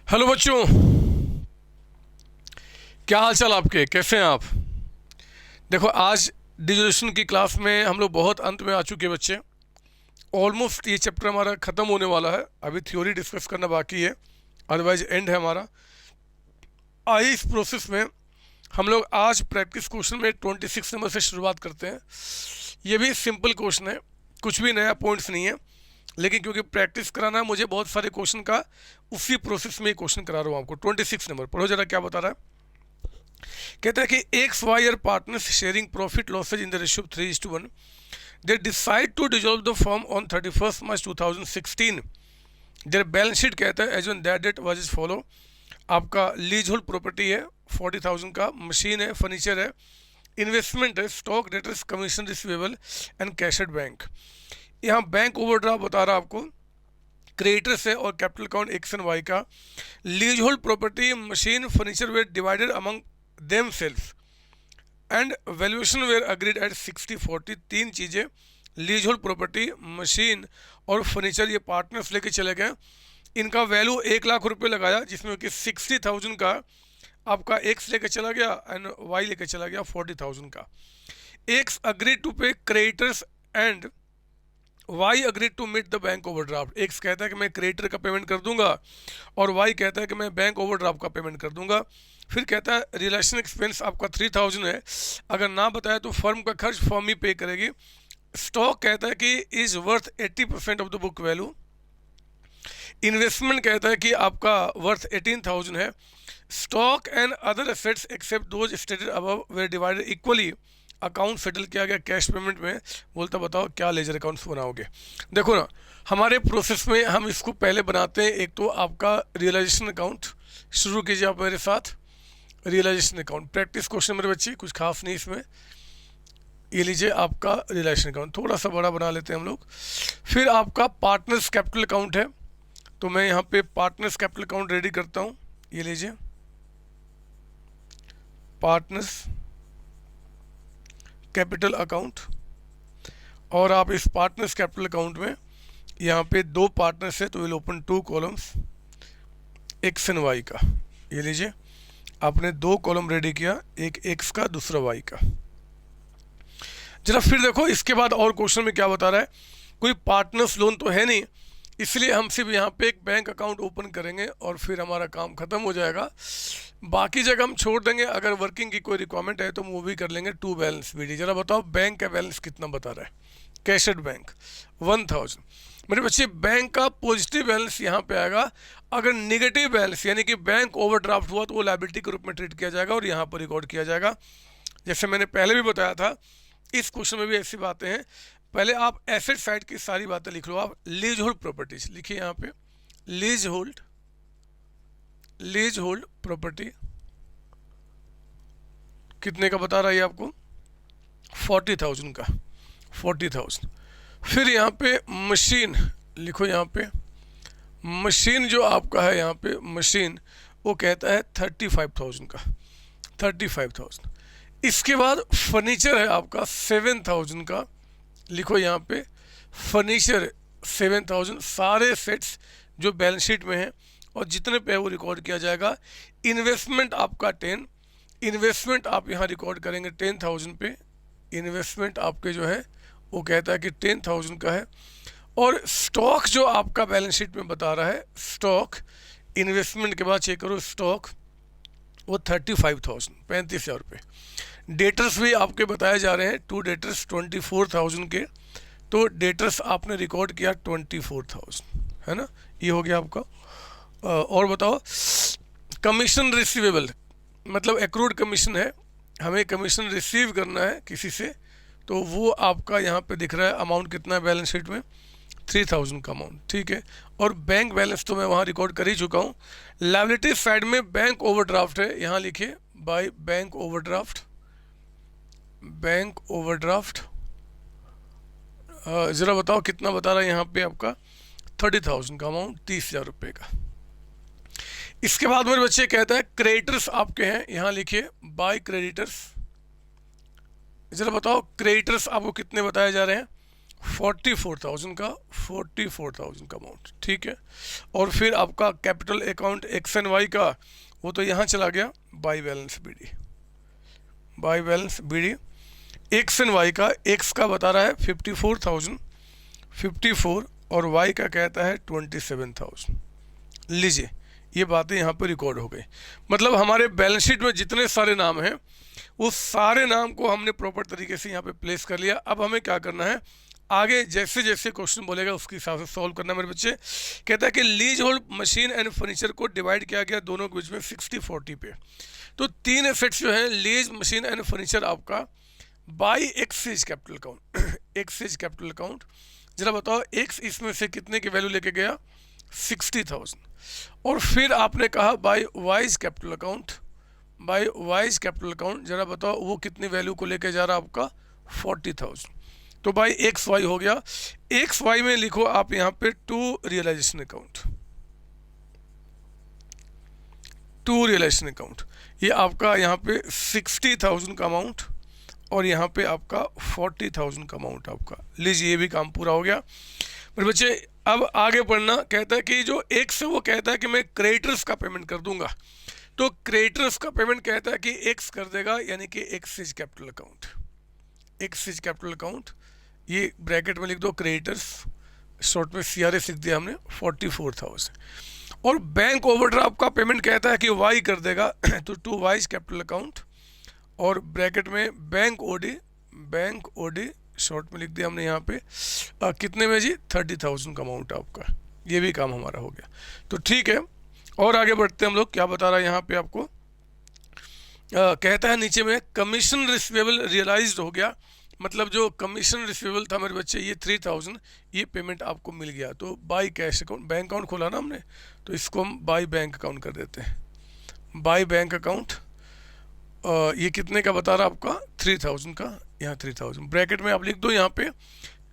Hello बच्चों, क्या हाल चाल आपके? कैसे हैं आप? देखो, आज डिजुलेशन की क्लास में हम लोग बहुत अंत में आ चुके हैं बच्चे। ऑलमोस्ट ये चैप्टर हमारा ख़त्म होने वाला है। अभी थ्योरी डिस्कस करना बाकी है, अदरवाइज एंड है हमारा। आइए इस प्रोसेस में हम लोग आज प्रैक्टिस क्वेश्चन में 26 नंबर से शुरुआत करते हैं। ये भी सिंपल क्वेश्चन है, कुछ भी नया पॉइंट्स नहीं है, लेकिन क्योंकि प्रैक्टिस कराना है मुझे बहुत सारे क्वेश्चन का, उसी प्रोसेस में क्वेश्चन करा रहा हूँ आपको। 26 नंबर पढ़ो जरा, क्या बता रहा है। कहता है कि X Y are partners sharing profit losses in the ratio of 3:1। They decide to dissolve the firm on 31 March 2016। Their balance sheet कहता है as on that date was is follow. आपका लीज होल्ड प्रॉपर्टी है 40,000 का, machine है, furniture है, investment है, stock, debtors, commission receivable and cash at bank. यहाँ bank overdraft बता रहा है आपको, क्रेडिटर्स है और capital account X and Y का। Leasehold property, machine, furniture were divided among themselves and valuation were agreed at 60-40। तीन चीज़ें, लीज होल्ड प्रॉपर्टी, मशीन और फर्नीचर, ये पार्टनर्स लेके चले गए। इनका वैल्यू 1,00,000 रुपये लगाया, जिसमें कि 60,000 का आपका एक्स लेके चला गया एंड वाई लेके चला गया 40,000 का। X agreed to pay creditors and Y agreed to meet the bank overdraft. X कहता है कि मैं क्रेडिटर का पेमेंट कर दूंगा और वाई कहता है कि मैं बैंक ओवरड्राफ्ट का पेमेंट कर दूंगा। फिर कहता है रिलेशन एक्सपेंस आपका 3,000 है, अगर ना बताया तो फर्म का खर्च फर्म ही पे करेगी। स्टॉक कहता है कि is worth 80% of the book value. Investment कहता है कि आपका वर्थ 18,000 है। Stock and other assets except those stated above were divided equally. Account settle किया गया कैश पेमेंट में। बोलता बताओ क्या लेजर अकाउंट्स बनाओगे। देखो ना, हमारे प्रोसेस में हम इसको पहले बनाते हैं। एक तो आपका रियलाइजेशन अकाउंट, शुरू कीजिए आप मेरे साथ। रियलाइजेशन अकाउंट प्रैक्टिस क्वेश्चन मेरे बच्चे, कुछ खास नहीं इसमें। ये लीजिए आपका रियलाइजेशन अकाउंट, थोड़ा सा बड़ा बना लेते हैं हम लोग। फिर आपका पार्टनर्स कैपिटल अकाउंट है, तो मैं यहाँ पे पार्टनर्स कैपिटल अकाउंट रेडी करता हूँ। ये लीजिए पार्टनर्स कैपिटल अकाउंट। और आप इस पार्टनर्स कैपिटल अकाउंट में यहाँ पे दो पार्टनर्स है, तो will open 2 columns X and Y का। ये लीजिए आपने 2 कॉलम रेडी किया, एक एक्स का दूसरा वाई का। जरा फिर देखो इसके बाद और क्वेश्चन में क्या बता रहा है। कोई पार्टनर्स लोन तो है नहीं, इसलिए हम सिर्फ यहाँ पे एक बैंक अकाउंट ओपन करेंगे और फिर हमारा काम ख़त्म हो जाएगा। बाकी जगह हम छोड़ देंगे, अगर वर्किंग की कोई रिक्वायरमेंट है तो वो भी कर लेंगे। 2 बैलेंस बीडी। जरा बताओ बैंक का बैलेंस कितना बता रहा है। Cash at bank 1,000। मेरे बच्चे बैंक का पॉजिटिव बैलेंस यहाँ पे आएगा। अगर निगेटिव बैलेंस यानी कि बैंक ओवरड्राफ्ट हुआ तो वो लायबिलिटी के रूप में ट्रीट किया जाएगा और यहाँ पर रिकॉर्ड किया जाएगा। जैसे मैंने पहले भी बताया था, इस क्वेश्चन में भी ऐसी बातें हैं। पहले आप एसेट साइड की सारी बातें लिख लो। आप लीज होल्ड प्रॉपर्टीज लिखिए यहाँ पे, लीज होल्ड प्रॉपर्टी कितने का बता रहा है आपको, 40,000 का, 40,000। फिर यहाँ पे मशीन लिखो, यहाँ पे मशीन जो आपका है यहाँ पे मशीन, वो कहता है 35,000 का, 35,000। इसके बाद फर्नीचर है आपका 7,000 का। लिखो यहाँ पे फर्नीचर 7,000। सारे सेट्स जो बैलेंस शीट में हैं और जितने पे वो रिकॉर्ड किया जाएगा। इन्वेस्टमेंट आपका 10, इन्वेस्टमेंट आप यहाँ रिकॉर्ड करेंगे 10,000 पे। इन्वेस्टमेंट आपके जो है वो कहता है कि 10,000 का है। और स्टॉक जो आपका बैलेंस शीट में बता रहा है, स्टॉक इन्वेस्टमेंट के बाद चेक करो, स्टॉक वो 35,000, 35,000 रुपये। डेटर्स भी आपके बताए जा रहे हैं, 2 डेटर्स 24,000 के, तो डेटर्स आपने रिकॉर्ड किया 24,000, है ना। ये हो गया आपका। और बताओ कमीशन रिसीवेबल, मतलब एक्रूड कमीशन है, हमें कमीशन रिसीव करना है किसी से, तो वो आपका यहाँ पे दिख रहा है। अमाउंट कितना है बैलेंस शीट में, 3,000 का अमाउंट, ठीक है। और बैंक बैलेंस तो मैं वहाँ रिकॉर्ड कर ही चुका हूँ। लायबिलिटी साइड में बैंक ओवरड्राफ्ट है, यहाँ लिखिए by bank overdraft, bank overdraft. ज़रा बताओ कितना बता रहा है यहाँ पे आपका, 30,000 का अमाउंट, 30,000 रुपये का। इसके बाद मेरे बच्चे कहता है क्रेडिटर्स आपके हैं, यहाँ लिखिए बाय क्रेडिटर्स। ज़रा बताओ क्रेडिटर्स आपको कितने बताए जा रहे हैं, 44,000 का, 44,000 का अमाउंट, ठीक है। और फिर आपका capital account X and Y का, वो तो यहाँ चला गया, by balance B D, by balance B D. X and Y का, एक्स का बता रहा है 54,000, 54, और वाई का कहता है 27,000। लीजिए, ये बातें यहाँ पर रिकॉर्ड हो गई। मतलब हमारे बैलेंस शीट में जितने सारे नाम हैं, उस सारे नाम को हमने प्रॉपर तरीके से यहाँ पे प्लेस कर लिया। अब हमें क्या करना है, आगे जैसे जैसे क्वेश्चन बोलेगा उसके हिसाब से सॉल्व करना। मेरे बच्चे कहता है कि lease hold machine and furniture को डिवाइड किया गया दोनों के बीच में 60-40 पे। तो 3 एसेट्स जो है, लीज, मशीन एंड फर्नीचर, आपका by exchange capital account, exchange capital account. जरा बताओ, एक्स इसमें से कितने की वैल्यू लेके गया, 60,000। और फिर आपने कहा by wise capital account, by wise capital account, जरा बताओ वो कितनी वैल्यू को लेके जा रहा है, आपका 40,000। तो बाई एक्स वाई हो गया। एक्स वाई में लिखो आप यहाँ पे to realisation account, to realisation account. ये आपका यहाँ पे 60,000 का अमाउंट, और यहाँ पे आपका 40,000 का अमाउंट आपका। लीजिए, ये भी काम पूरा हो गया मेरे बच्चे। अब आगे बढ़ना, कहता है कि जो एक्स है वो कहता है कि मैं क्रेडिटर्स का पेमेंट कर दूंगा। तो क्रेडिटर्स का पेमेंट कहता है कि एक्स कर देगा, यानी कि exchange capital account, exchange capital account. ये ब्रैकेट में लिख दो क्रेडिटर्स, शॉर्ट में CRS लिख दिया हमने, 44,000। और बैंक ओवरड्राफ्ट का पेमेंट कहता है कि वाई कर देगा, तो टू वाइज कैपिटल अकाउंट, और ब्रैकेट में bank OD, bank OD short में लिख दिया हमने यहाँ पे कितने में जी, 30,000 का अमाउंट आपका। ये भी काम हमारा हो गया। तो ठीक है, और आगे बढ़ते हैं हम लोग। क्या बता रहा है यहाँ पे आपको, कहता है नीचे में कमीशन रिसीवेबल रियलाइज्ड हो गया। मतलब जो कमीशन रिसीवेबल था मेरे बच्चे, ये 3,000, ये पेमेंट आपको मिल गया। तो by cash account, bank account खोला ना हमने, तो इसको हम बाई बैंक अकाउंट कर देते हैं, बाई बैंक अकाउंट। ये कितने का बता रहा आपका, 3,000 का, यहाँ 3,000। ब्रैकेट में आप लिख दो यहाँ पे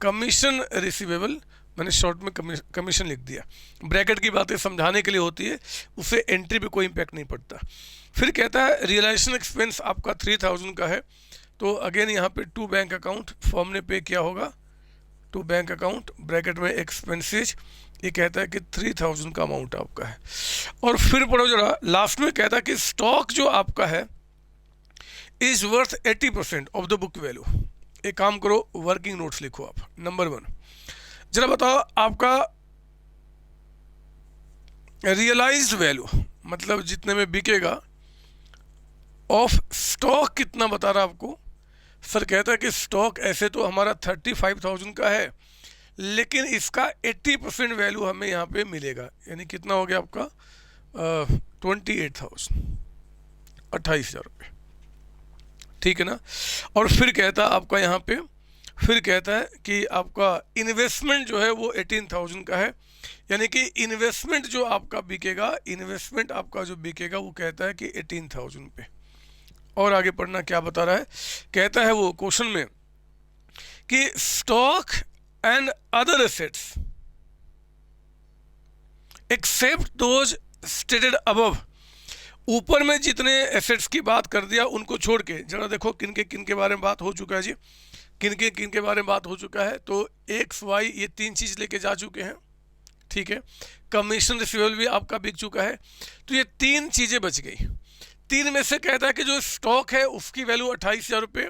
कमीशन रिसीवेबल, मैंने शॉर्ट में कमीशन लिख दिया। ब्रैकेट की बातें समझाने के लिए होती है, उससे एंट्री पे कोई इम्पैक्ट नहीं पड़ता। फिर कहता है रियलाइजेशन एक्सपेंस आपका 3,000 का है। तो अगेन यहाँ पे टू बैंक अकाउंट, फॉर्म ने पे किया होगा, टू बैंक अकाउंट, ब्रैकेट में एक्सपेंसेज। ये कहता है कि 3,000 का अमाउंट आपका है। और फिर पढ़ो जरा, लास्ट में कहता है कि स्टॉक जो आपका है is worth 80% of the book value. एक काम करो, वर्किंग नोट्स लिखो आप। नंबर 1, जरा बताओ आपका रियलाइज्ड वैल्यू, मतलब जितने में बिकेगा, ऑफ स्टॉक कितना बता रहा आपको। सर कहता है कि स्टॉक ऐसे तो हमारा 35,000 का है, लेकिन इसका 80% वैल्यू हमें यहाँ पे मिलेगा, यानी कितना हो गया आपका 28,000, 28,000 रुपये, ठीक है ना। और फिर कहता है आपका यहाँ पे, फिर कहता है कि आपका इन्वेस्टमेंट जो है वो 18,000 का है, यानी कि इन्वेस्टमेंट जो आपका बिकेगा, इन्वेस्टमेंट आपका जो बिकेगा वो कहता है कि 18,000 पे। और आगे पढ़ना, क्या बता रहा है, कहता है वो क्वेश्चन में कि stock and other assets except those stated above. ऊपर में जितने एसेट्स की बात कर दिया उनको छोड़ के, जरा देखो किन के बारे में बात हो चुका है जी, किन के बारे में बात हो चुका है। तो एक्स वाई ये 3 चीज़ लेके जा चुके हैं, ठीक है। कमीशन रिसीवेबल भी आपका बिक चुका है, तो ये 3 चीज़ें बच गई। 3 में से कहता है कि जो स्टॉक है उसकी वैल्यू 28,000 रुपये,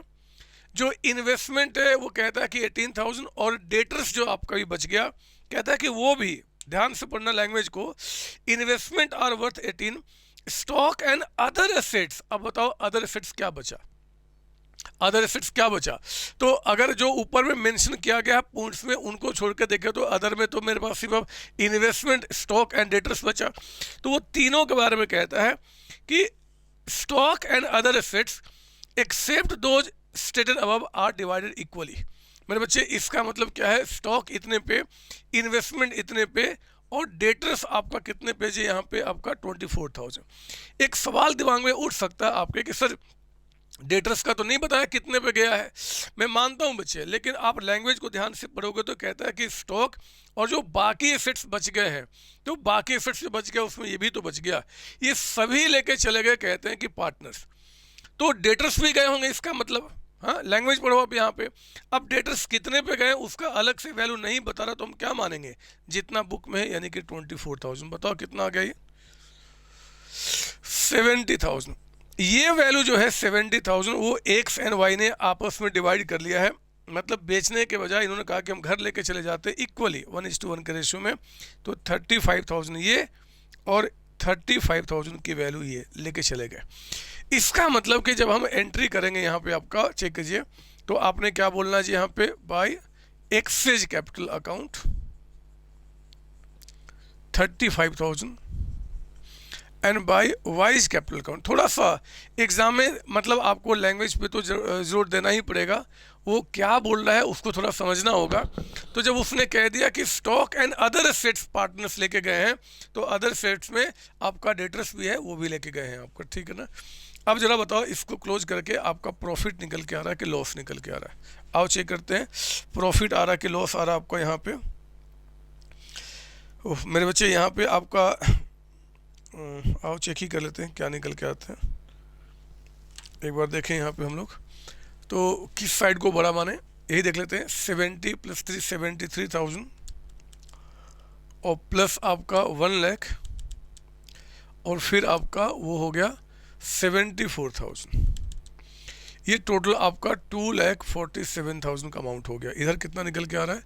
जो इन्वेस्टमेंट है वो कहता है कि 18,000, और डेटर्स जो आपका भी बच गया कहता है कि वो भी, ध्यान से पढ़ना लैंग्वेज को, investment are worth 18, stock and other assets. अब बताओ अदर एसेट्स क्या बचा, अदर एसेट्स क्या बचा। तो अगर जो ऊपर में मेंशन किया गया पॉइंट्स में उनको छोड़ के देखे तो अदर में तो मेरे पास सिर्फ इन्वेस्टमेंट, स्टॉक एंड डेटर्स बचा। तो वो तीनों के बारे में कहता है कि stock and other assets except those stated above are divided equally. मेरे बच्चे इसका मतलब क्या है, स्टॉक इतने पे, इन्वेस्टमेंट इतने पे, और डेटर्स आपका कितने पे जी, यहाँ पे आपका 24,000। एक सवाल दिमाग में उठ सकता है आपके कि सर डेटर्स का तो नहीं बताया कितने पे गया है। मैं मानता हूँ बच्चे, लेकिन आप लैंग्वेज को ध्यान से पढ़ोगे तो कहता है कि स्टॉक और जो बाकी एसेट्स बच गए हैं, तो बाकी एसेट्स जो बच गया उसमें ये भी तो बच गया, ये सभी लेके चले गए, कहते हैं कि पार्टनर्स। तो डेटर्स भी गए होंगे इसका मतलब, हाँ, लैंग्वेज पढ़ो आप यहाँ पे। अब डेटर्स कितने पे गए उसका अलग से वैल्यू नहीं बता रहा तो हम क्या मानेंगे, जितना बुक में है, यानी कि 24,000। बताओ कितना आ गया ये, 70,000। ये वैल्यू जो है 70,000 वो एक्स एंड वाई ने आपस में डिवाइड कर लिया है। मतलब बेचने के बजाय इन्होंने कहा कि हम घर लेके चले जाते इक्वली 1:1 के रेशियो में, तो 35,000 ये और 35,000 की वैल्यू ये लेके चले गए। इसका मतलब कि जब हम एंट्री करेंगे यहाँ पे, आपका चेक कीजिए, तो आपने क्या बोलना है जी यहाँ पे, by X's capital account 35,000 and by Y's capital account. थोड़ा सा एग्जाम में मतलब आपको लैंग्वेज पे तो जोर देना ही पड़ेगा, वो क्या बोल रहा है उसको थोड़ा समझना होगा। तो जब उसने कह दिया कि stock and other assets partners लेके गए हैं, तो अदर एसेट्स में आपका डेटर्स भी है, वो भी लेके गए हैं आपका, ठीक है ना। अब जरा बताओ इसको क्लोज करके आपका प्रॉफिट निकल के आ रहा है कि लॉस निकल के आ रहा है। आओ चेक करते हैं, प्रॉफिट आ रहा है कि लॉस आ रहा है आपका यहाँ पे। मेरे बच्चे यहाँ पे आपका आओ चेक ही कर लेते हैं क्या निकल के आते हैं। एक बार देखें यहाँ पे हम लोग, तो किस साइड को बड़ा माने यही देख लेते हैं। 70 + 3 73,000 और प्लस आपका 1 लाख और फिर आपका वो हो गया 74,000। ये टोटल आपका 2,47,000 का अमाउंट हो गया। इधर कितना निकल के आ रहा है,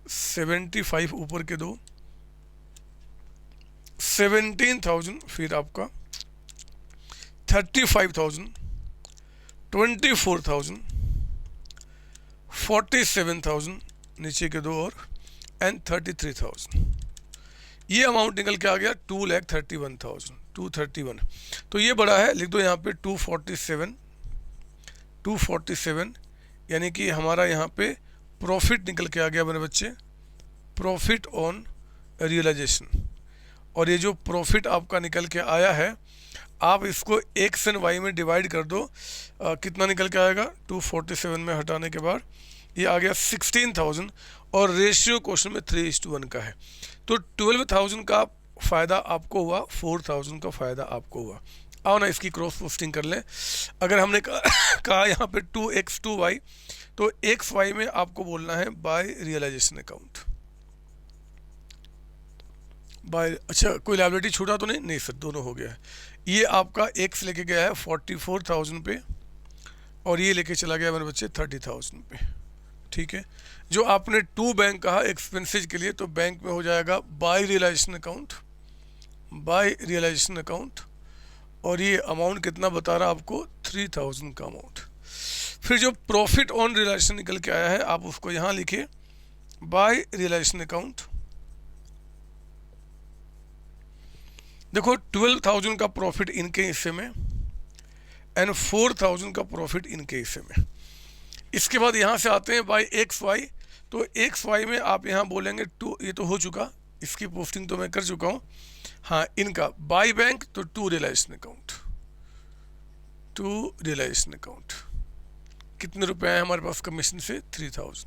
75 ऊपर के दो 17,000, फिर आपका 35,000 24,000 47,000 नीचे के दो और एंड 33,000। ये अमाउंट निकल के आ गया 2,31,000 231। तो ये बड़ा है, लिख दो यहाँ पे 247 यानी कि हमारा यहाँ पे प्रॉफिट निकल के आ गया मेरे बच्चे, प्रॉफिट ऑन रियलाइजेशन। और ये जो प्रॉफिट आपका निकल के आया है, आप इसको एक्स एंड वाई में डिवाइड कर दो, कितना निकल के आएगा, 247 में हटाने के बाद ये आ गया 16,000 और रेशियो क्वेश्चन में 3:1 का है। तो 12,000 का फ़ायदा आपको हुआ, 4,000 का फ़ायदा आपको हुआ। आओ ना इसकी क्रॉस पोस्टिंग कर लें। अगर हमने कहा यहाँ पे 2x 2y, तो XY में आपको बोलना है बाय रियलाइजेशन अकाउंट, बाय। अच्छा कोई लायबिलिटी छूटा तो नहीं, नहीं सर दोनों हो गया है। ये आपका एक्स लेके गया है 44,000 पे और ये लेके चला गया मेरे बच्चे 30,000 पे, ठीक है। जो आपने टू बैंक कहा एक्सपेंसेज के लिए, तो बैंक में हो जाएगा by realisation account, by realisation account, और ये अमाउंट कितना बता रहा आपको, 3,000 का अमाउंट। फिर जो प्रॉफिट ऑन रियलाइजेशन निकल के आया है, आप उसको यहाँ लिखिए बाय रियलाइजेशन अकाउंट। देखो 12,000 का प्रॉफिट इनके हिस्से में एंड 4,000 का प्रॉफिट इनके हिस्से में। इसके बाद यहाँ से आते हैं बाय एक्स वाई, तो एक्स वाई में आप यहाँ बोलेंगे टू, ये तो हो चुका, इसकी पोस्टिंग तो मैं कर चुका हूँ। हाँ इनका बाय बैंक तो to realisation account, to realisation account कितने रुपए आए हमारे पास कमीशन से, 3,000।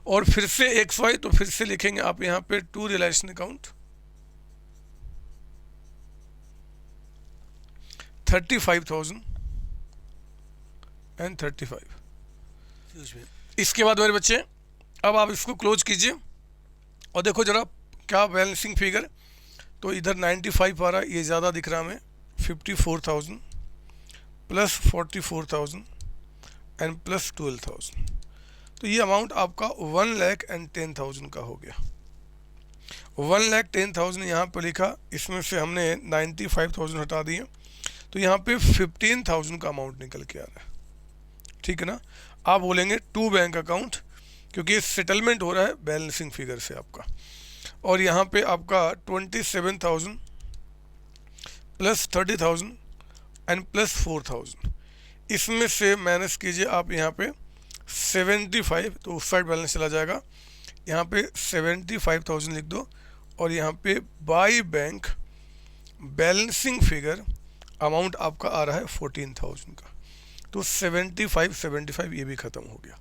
और फिर से एक्स वाई, तो फिर से लिखेंगे आप यहाँ पे टू रियलाइजेशन अकाउंट 35,000 एंड 35। इसके बाद मेरे बच्चे अब आप इसको क्लोज कीजिए और देखो जरा क्या बैलेंसिंग फिगर, तो इधर 95 आ रहा है, ये ज़्यादा दिख रहा है हमें, 54,000 प्लस 44,000 एंड प्लस 12,000, तो ये अमाउंट आपका 1,10,000 का हो गया। 1,10,000 यहाँ पर लिखा, इसमें से हमने 95,000 हटा दिए, तो यहाँ पे 15,000 का अमाउंट निकल के आ रहा है, ठीक है ना। आप बोलेंगे टू बैंक अकाउंट, क्योंकि सेटलमेंट हो रहा है बैलेंसिंग फिगर से आपका। और यहाँ पे आपका 27,000 प्लस 30,000 एंड प्लस 4,000, इसमें से माइनस कीजिए आप यहाँ पे 75, तो उस साइड बैलेंस चला जाएगा। यहाँ पे 75,000 लिख दो और यहाँ पे by bank balancing figure amount आपका आ रहा है 14,000 का, तो 75 ये भी ख़त्म हो गया।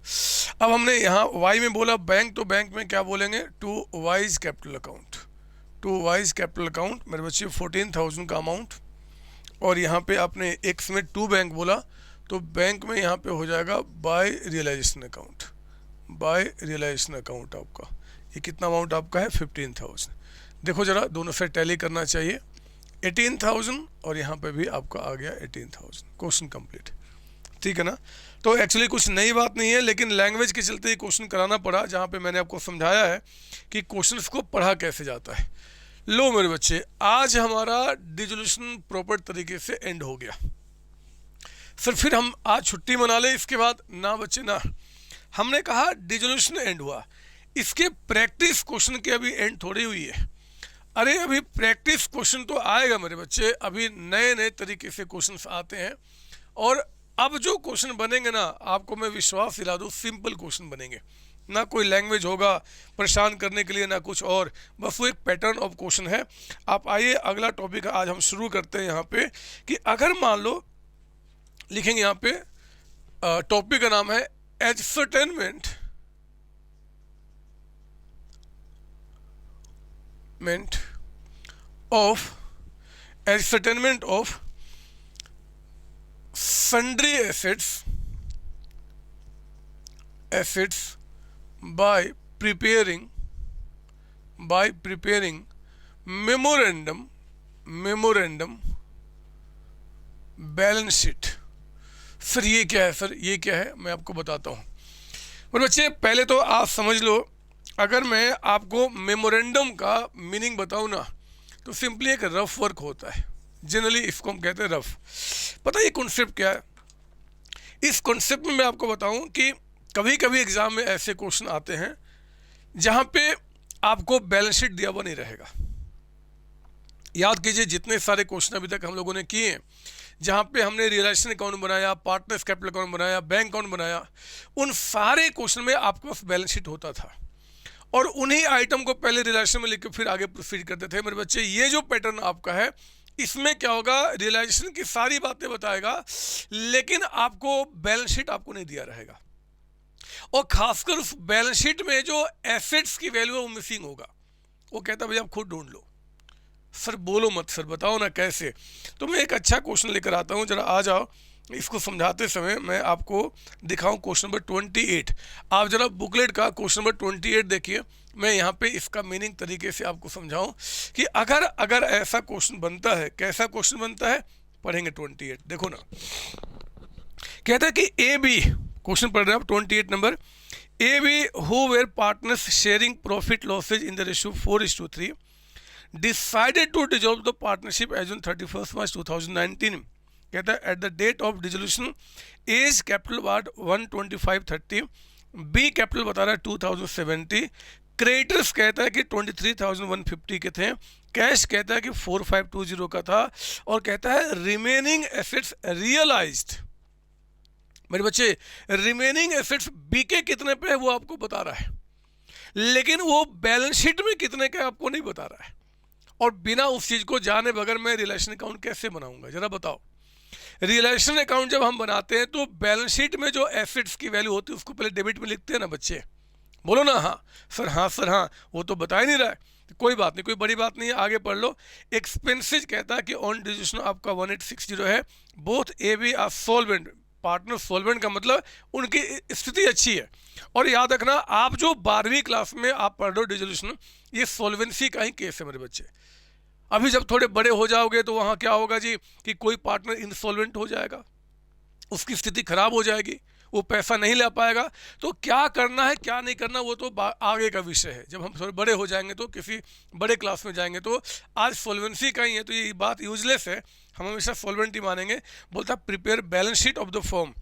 अब हमने यहाँ वाई में बोला बैंक, तो बैंक में क्या बोलेंगे, to Y's capital account, to Y's capital account मेरे बच्चे 14,000 का अमाउंट। और यहाँ पे आपने एक्स में टू बैंक बोला, तो बैंक में यहाँ पे हो जाएगा by realisation account, by realisation account आपका ये कितना अमाउंट आपका है 15,000। देखो जरा दोनों से टैली करना चाहिए, 18,000 और यहाँ पे भी आपका आ गया 18,000। क्वेश्चन कंप्लीट, ठीक है ना। तो एक्चुअली कुछ नई बात नहीं है, लेकिन लैंग्वेज के चलते ये क्वेश्चन कराना पड़ा, जहाँ पे मैंने आपको समझाया है कि क्वेश्चंस को पढ़ा कैसे जाता है। लो मेरे बच्चे, आज हमारा डिसोल्यूशन प्रॉपर तरीके से एंड हो गया। सर फिर हम आज छुट्टी मना ले इसके बाद? ना बच्चे ना, हमने कहा डिसोल्यूशन एंड हुआ, इसके प्रैक्टिस क्वेश्चन के अभी एंड थोड़ी हुई है। अरे अभी प्रैक्टिस क्वेश्चन तो आएगा मेरे बच्चे, अभी नए नए तरीके से क्वेश्चंस आते हैं, और अब जो क्वेश्चन बनेंगे ना, आपको मैं विश्वास दिला दूँ सिंपल क्वेश्चन बनेंगे, ना कोई लैंग्वेज होगा परेशान करने के लिए, ना कुछ और, बस वो एक पैटर्न ऑफ क्वेश्चन है। आप आइए अगला टॉपिक आज हम शुरू करते हैं यहाँ पे, कि अगर मान लो लिखेंगे यहाँ पे, टॉपिक का नाम है ascertainment of sundry assets by preparing memorandum balance sheet. Sir ये क्या है? सर ये क्या है, मैं आपको बताता हूँ। और बच्चे पहले तो आप समझ लो, अगर मैं आपको मेमोरेंडम का मीनिंग बताऊँ ना, तो सिंपली एक रफ वर्क होता है, जनरली इसको हम कहते हैं रफ। पता है ये कॉन्सेप्ट क्या है? इस कॉन्सेप्ट में मैं आपको बताऊं कि कभी कभी एग्जाम में ऐसे क्वेश्चन आते हैं जहां पे आपको बैलेंस शीट दिया हुआ नहीं रहेगा। याद कीजिए जितने सारे क्वेश्चन अभी तक हम लोगों ने किए हैं, जहां पे हमने रियलाइजेशन अकाउंट बनाया, पार्टनर्स कैपिटल अकाउंट बनाया, बैंक अकाउंट बनाया, उन सारे क्वेश्चन में आपके पास बैलेंस शीट होता था, और उन्हीं आइटम को पहले रियलाइजेशन में लिख के फिर आगे प्रोसीड करते थे। मेरे बच्चे ये जो पैटर्न आपका है, इसमें क्या होगा, रियलाइजेशन की सारी बातें बताएगा, लेकिन आपको बैलेंस शीट आपको नहीं दिया रहेगा, और खासकर उस बैलेंस शीट में जो एसेट्स की वैल्यू है वो मिसिंग होगा। वो कहता है भैया आप खुद ढूंढ लो। सर बोलो मत, सर बताओ ना कैसे। तो मैं एक अच्छा क्वेश्चन लेकर आता हूँ, जरा आ जाओ। इसको समझाते समय मैं आपको दिखाऊं क्वेश्चन नंबर 28। आप जरा बुकलेट का क्वेश्चन नंबर 28 देखिए, मैं यहाँ पे इसका मीनिंग तरीके से आपको समझाऊं कि अगर ऐसा क्वेश्चन बनता है, कैसा क्वेश्चन बनता है, पढ़ेंगे 28। देखो ना, कहता है कि ए बी, क्वेश्चन पढ़ रहे हैं आप 28 number, A B who were partners sharing profit losses in the ratio 4:3 decided to dissolve the partnership as on 31 March 2019। कहता है at the date of dissolution A's capital was 12530, B capital बता रहा है 2070, creditors कहता है कि 23,150 के थे, कैश कहता है कि 4520 का था, और कहता है रिमेनिंग एसेट्स रियलाइज्ड। मेरे बच्चे रिमेनिंग एसेट्स बी के कितने पे है वो आपको बता रहा है, लेकिन वो बैलेंस शीट में कितने का आपको नहीं बता रहा है। और बिना उस चीज को जाने बगैर मैं रिलेशन अकाउंट कैसे बनाऊंगा, जरा बताओ। रियलाइजेशन अकाउंट जब हम बनाते हैं तो बैलेंस शीट में जो एसेट्स की वैल्यू होती है उसको पहले डेबिट में लिखते हैं ना बच्चे, बोलो ना हाँ सर, हाँ सर हाँ, वो तो बता ही नहीं रहा है। कोई बात नहीं, कोई बड़ी बात नहीं है, आगे पढ़ लो। एक्सपेंसेज कहता है कि ऑन डिसोल्यूशन आपका 1860 है, both A B are solvent, partner solvent का मतलब उनकी स्थिति अच्छी है। और याद रखना, आप जो 12वीं क्लास में आप पढ़ रहे हो डिसोल्यूशन, ये सॉल्वेंसी का ही केस है मेरे बच्चे। अभी जब थोड़े बड़े हो जाओगे तो वहाँ क्या होगा जी, कि कोई पार्टनर इंसॉल्वेंट हो जाएगा, उसकी स्थिति खराब हो जाएगी, वो पैसा नहीं ले पाएगा। तो क्या करना है क्या नहीं करना वो तो आगे का विषय है, जब हम थोड़े बड़े हो जाएंगे तो किसी बड़े क्लास में जाएंगे। तो आज सॉल्वेंसी का ही है, तो ये बात यूजलेस है, हम हमेशा सॉल्वेंट ही मानेंगे। बोलता prepare balance sheet of the firm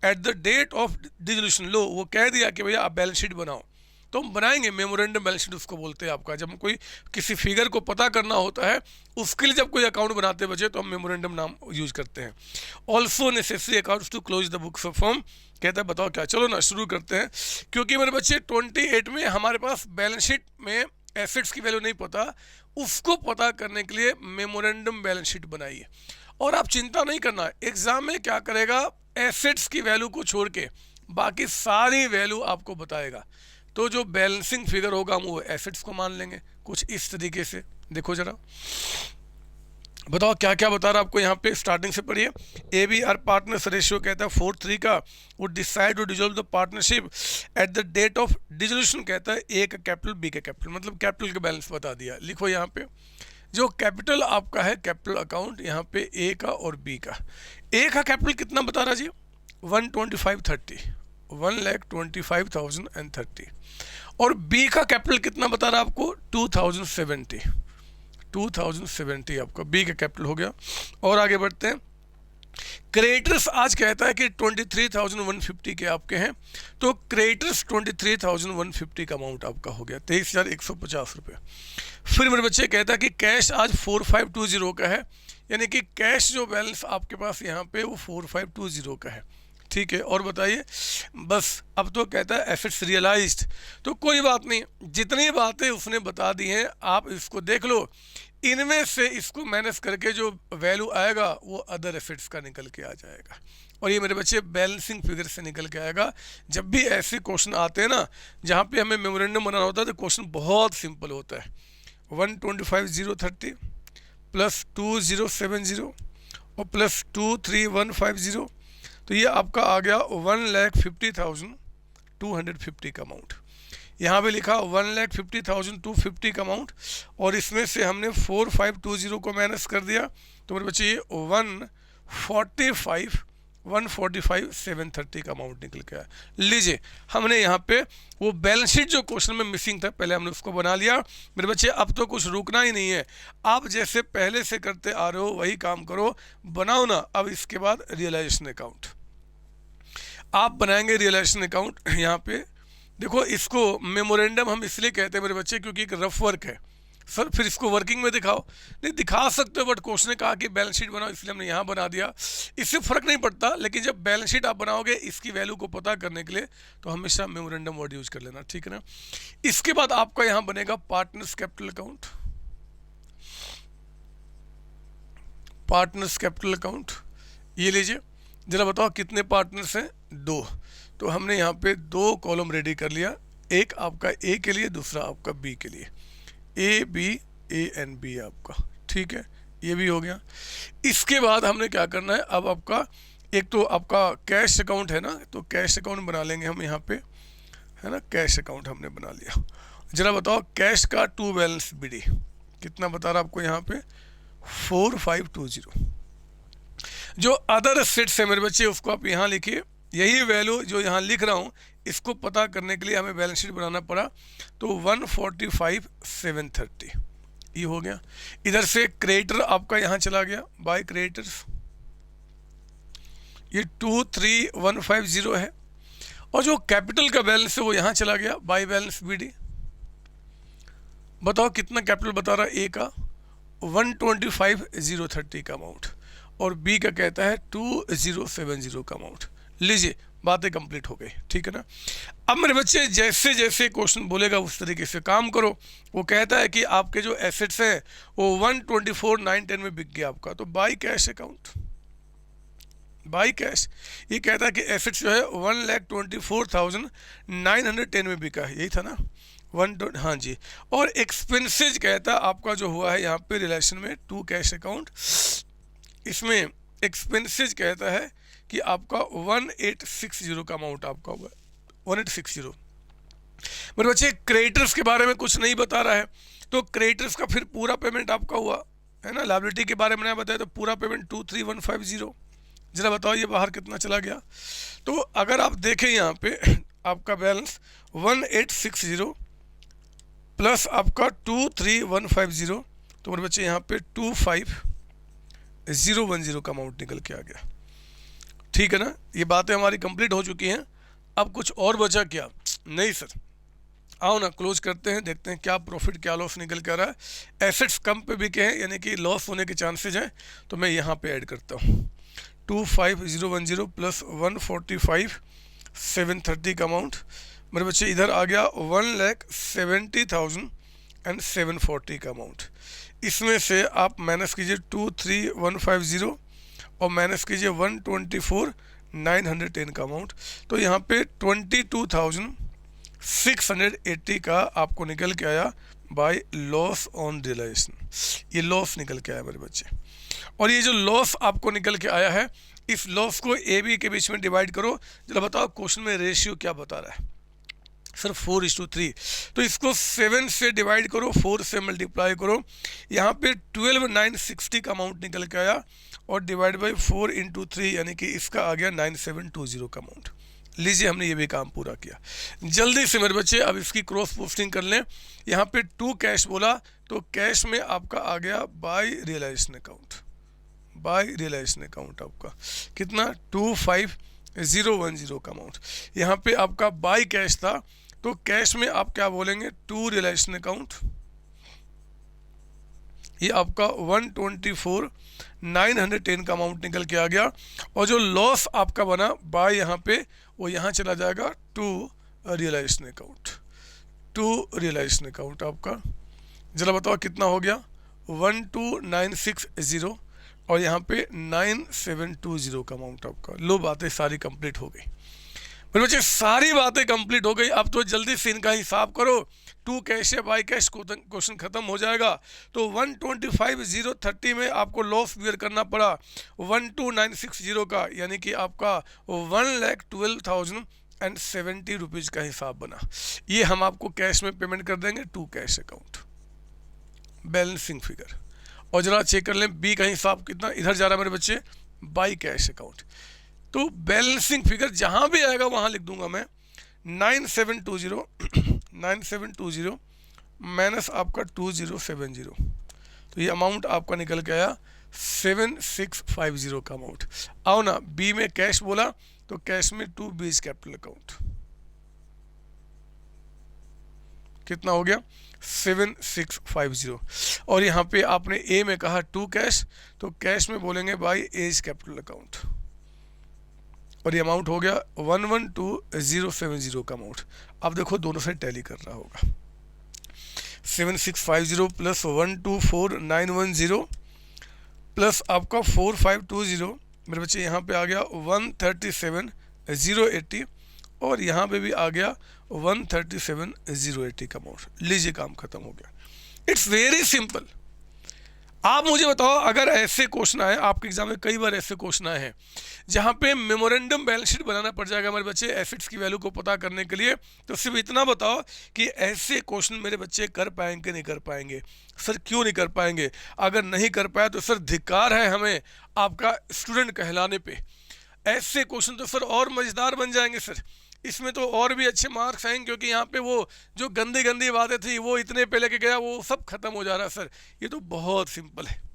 at the date of dissolution. लो वो कह दिया कि भैया आप बैलेंस शीट बनाओ, तो हम बनाएंगे मेमोरेंडम बैलेंस शीट उसको बोलते हैं आपका। जब कोई किसी फिगर को पता करना होता है उसके लिए जब कोई अकाउंट बनाते बचे तो हम मेमोरेंडम नाम यूज करते हैं। Also necessary accounts to close the books of firm. कहता है बताओ क्या, चलो ना शुरू करते हैं। क्योंकि मेरे बच्चे 28 में हमारे पास बैलेंस शीट में एसेट्स की वैल्यू नहीं पता, उसको पता करने के लिए मेमोरेंडम बैलेंस शीट बनाइए। और आप चिंता नहीं करना, एग्जाम में क्या करेगा, एसेट्स की वैल्यू को छोड़ के बाकी सारी वैल्यू आपको बताएगा। तो जो बैलेंसिंग फिगर होगा हम वो एसेट्स को मान लेंगे, कुछ इस तरीके से। देखो जरा, बताओ क्या क्या बता रहा है आपको यहाँ पे, स्टार्टिंग से पढ़िए। ABR पार्टनर्स रेशियो कहता है 4:3 का, वो decide to dissolve the partnership at the date of dissolution कहता है A का कैपिटल B का कैपिटल, मतलब कैपिटल का बैलेंस बता दिया। लिखो यहाँ पे जो कैपिटल आपका है कैपिटल अकाउंट यहाँ पे A का और B का। A का कैपिटल कितना बता रहा जी, 12530, 1,25,030, और B का कैपिटल कितना बता रहा है आपको, 2070 आपका B का कैपिटल हो गया। और आगे बढ़ते हैं, क्रेडिटर्स आज कहता है कि 23,150 के आपके हैं, तो क्रेडिटर्स 23,150 का अमाउंट आपका हो गया 23,150 रुपये। फिर मेरे बच्चे कहता है कि कैश आज 4520 का है, यानी कि कैश जो बैलेंस आपके पास यहाँ पे वो 4520 का है, ठीक है। और बताइए, बस अब तो कहता है एसेट्स रियलाइज्ड, तो कोई बात नहीं, जितनी बातें उसने बता दी हैं आप इसको देख लो, इनमें से इसको माइनस करके जो वैल्यू आएगा वो अदर एसेट्स का निकल के आ जाएगा, और ये मेरे बच्चे बैलेंसिंग फिगर से निकल के आएगा। जब भी ऐसे क्वेश्चन आते हैं ना जहाँ पे हमें मेमोरेंडम बनाना होता है तो क्वेश्चन बहुत सिंपल होता है। 125,030 प्लस 2070 और प्लस 23,150, तो ये आपका आ गया 1,50,250 का अमाउंट। यहाँ पे लिखा 1,50,250 का अमाउंट, और इसमें से हमने 4520 को माइनस कर दिया, तो मेरे बच्चे ये 145,730 का अमाउंट निकल के आया। लीजिए, हमने यहाँ पे वो बैलेंस शीट जो क्वेश्चन में मिसिंग था पहले हमने उसको बना लिया। मेरे बच्चे अब तो कुछ रुकना ही नहीं है, आप जैसे पहले से करते आ रहे हो वही काम करो, बनाओ ना। अब इसके बाद रियलाइजेशन अकाउंट आप बनाएंगे। रियलाइजेशन अकाउंट यहाँ पे देखो, इसको मेमोरेंडम हम इसलिए कहते हैं मेरे बच्चे क्योंकि एक रफ वर्क है। सर फिर इसको वर्किंग में दिखाओ, नहीं दिखा सकते हो, बट क्वेश्चन ने कहा कि बैलेंस शीट बनाओ, इसलिए हमने यहाँ बना दिया। इससे फ़र्क नहीं पड़ता, लेकिन जब बैलेंस शीट आप बनाओगे इसकी वैल्यू को पता करने के लिए तो हमेशा मेमोरेंडम वर्ड यूज कर लेना, ठीक है ना। इसके बाद आपका यहाँ बनेगा partners capital account. Partners capital account ये लीजिए, जरा बताओ कितने पार्टनर्स हैं, 2, तो हमने यहाँ पे 2 कॉलम रेडी कर लिया, एक आपका A के लिए, दूसरा आपका B के लिए, A B आपका, ठीक है, ये भी हो गया। इसके बाद हमने क्या करना है, अब आपका एक तो आपका कैश अकाउंट है ना, तो कैश अकाउंट बना लेंगे हम यहाँ पे, है ना, कैश अकाउंट हमने बना लिया। जरा बताओ कैश का टू बैलेंस BD कितना बता रहा आपको यहाँ पे, 4520। जो अदर एसेट्स है मेरे बच्चे उसको आप यहाँ लिखिए, यही वैल्यू जो यहाँ लिख रहा हूँ इसको पता करने के लिए हमें बैलेंस शीट बनाना पड़ा, तो 145,730 ये हो गया। इधर से क्रेडिटर आपका यहाँ चला गया, बाय क्रेडिटर्स ये 23,150 है, और जो कैपिटल का बैलेंस है वो यहाँ चला गया, बाय बैलेंस BD। बताओ कितना कैपिटल बता रहा है, A का 125,030 का अमाउंट, और B का कहता है 2070 का अमाउंट। लीजिए, बातें कंप्लीट हो गई, ठीक है ना। अब मेरे बच्चे जैसे जैसे क्वेश्चन बोलेगा उस तरीके से काम करो। वो कहता है कि आपके जो एसेट्स हैं वो 124,910 में बिक गया आपका, तो by cash account, by cash. ये कहता है कि एसेट्स जो है 1,24,910 में बिका है, यही था ना, हाँ जी। और एक्सपेंसेज कहता है आपका जो हुआ है यहाँ पे रिलेशन में टू कैश अकाउंट, इसमें एक्सपेंसेज कहता है कि आपका 1860 का अमाउंट आपका हुआ, 1860। मेरे बच्चे क्रेडिटर्स के बारे में कुछ नहीं बता रहा है, तो क्रेडिटर्स का फिर पूरा पेमेंट आपका हुआ है ना। लायबिलिटी के बारे में नहीं बताया, तो पूरा पेमेंट 23,150। जरा बताओ ये बाहर कितना चला गया। तो अगर आप देखें यहाँ पे आपका बैलेंस 1860 प्लस आपका 23,150, तो मेरे बच्चे यहाँ पे 25,010 का अमाउंट निकल के आ गया, ठीक है ना। ये बातें हमारी कंप्लीट हो चुकी हैं। अब कुछ और बचा क्या? नहीं सर, आओ ना क्लोज करते हैं, देखते हैं क्या प्रॉफिट क्या लॉस निकल कर रहा है। एसेट्स कम पे बिके हैं यानी कि लॉस होने के चांसेज हैं, तो मैं यहाँ पे ऐड करता हूँ 25,010 प्लस 145,730 का अमाउंट। मेरे बच्चे इधर आ गया 1,70,740 का अमाउंट। इसमें से आप माइनस कीजिए 23,150 और माइनस कीजिए 124,910 का अमाउंट, तो यहाँ पे 22,680 का आपको निकल के आया बाय लॉस ऑन रियलाइजेशन। ये लॉस निकल के आया मेरे बच्चे, और ये जो लॉस आपको निकल के आया है, इस लॉस को ए बी के बीच में डिवाइड करो। जरा बताओ क्वेश्चन में रेशियो क्या बता रहा है? सर 4:3। तो इसको 7 से डिवाइड करो, 4 से मल्टीप्लाई करो, यहाँ पे 12,960 का अमाउंट निकल के आया, और डिवाइड बाई 4 × 3 यानी कि इसका आ गया 9720 का अमाउंट। लीजिए हमने ये भी काम पूरा किया। जल्दी से मेरे बच्चे अब इसकी क्रॉस पोस्टिंग कर लें। यहाँ पे 2 कैश बोला, तो कैश में आपका आ गया by realisation account. By realisation account आपका कितना 25,010 का अमाउंट। यहाँ पे आपका बाय कैश था, तो कैश में आप क्या बोलेंगे? 2 रियलाइजेशन अकाउंट। ये आपका 124,910 का अमाउंट निकल के आ गया, और जो लॉस आपका बना बाय यहाँ पे, वो यहाँ चला जाएगा 2 रियलाइजेशन अकाउंट। 2 रियलाइजेशन अकाउंट आपका, जरा बताओ कितना हो गया? 12,960, और यहाँ पे 9720 का अमाउंट आपका। लो, बातें सारी कंप्लीट हो गई मेरे बच्चे, सारी बातें कंप्लीट हो गई। अब तो जल्दी से इनका हिसाब करो। 2 कैश है, बाई कैश, क्वेश्चन खत्म हो जाएगा। तो 125,030 में आपको लॉस बियर करना पड़ा 12,960 का, यानी कि आपका 1,12,070 रुपीज़ का हिसाब बना। ये हम आपको कैश में पेमेंट कर देंगे, 2 कैश अकाउंट, बैलेंसिंग फिगर। और जरा चेक कर लें बी का हिसाब कितना इधर जा रहा है मेरे बच्चे, बाई कैश अकाउंट। तो बैलेंसिंग फिगर जहां भी आएगा वहां लिख दूंगा मैं 9720 माइनस आपका 2070। तो ये अमाउंट आपका निकल के आया 7650 का अमाउंट। आओ ना, बी में कैश बोला, तो कैश में 2 बीज कैपिटल अकाउंट कितना हो गया 7650। और यहाँ पे आपने ए में कहा 2 कैश, तो कैश में बोलेंगे बाई एज कैपिटल अकाउंट, और ये अमाउंट हो गया 112,070 का अमाउंट। अब देखो दोनों से टैली कर रहा होगा। 7650 प्लस 124,910 प्लस आपका 4520 मेरे बच्चे, यहाँ पे आ गया 137,080, और यहाँ पे भी आ गया 137,080 का अमाउंट। लीजिए काम खत्म हो गया। It's very simple. आप मुझे बताओ, अगर ऐसे क्वेश्चन आए आपके एग्जाम में, कई बार ऐसे क्वेश्चन आए हैं जहाँ पे मेमोरेंडम बैलेंस शीट बनाना पड़ जाएगा मेरे बच्चे एसेट्स की वैल्यू को पता करने के लिए। तो सिर्फ इतना बताओ कि ऐसे क्वेश्चन मेरे बच्चे कर पाएंगे नहीं कर पाएंगे? सर क्यों नहीं कर पाएंगे? अगर नहीं कर पाया तो सर धिक्कार है हमें आपका स्टूडेंट कहलाने पे। ऐसे क्वेश्चन तो सर और मजेदार बन जाएंगे सर, इसमें तो और भी अच्छे मार्क्स आएंगे, क्योंकि यहाँ पे वो जो गंदी गंदी बातें थी वो इतने पे लेके गया, वो सब खत्म हो जा रहा है सर। ये तो बहुत सिंपल है।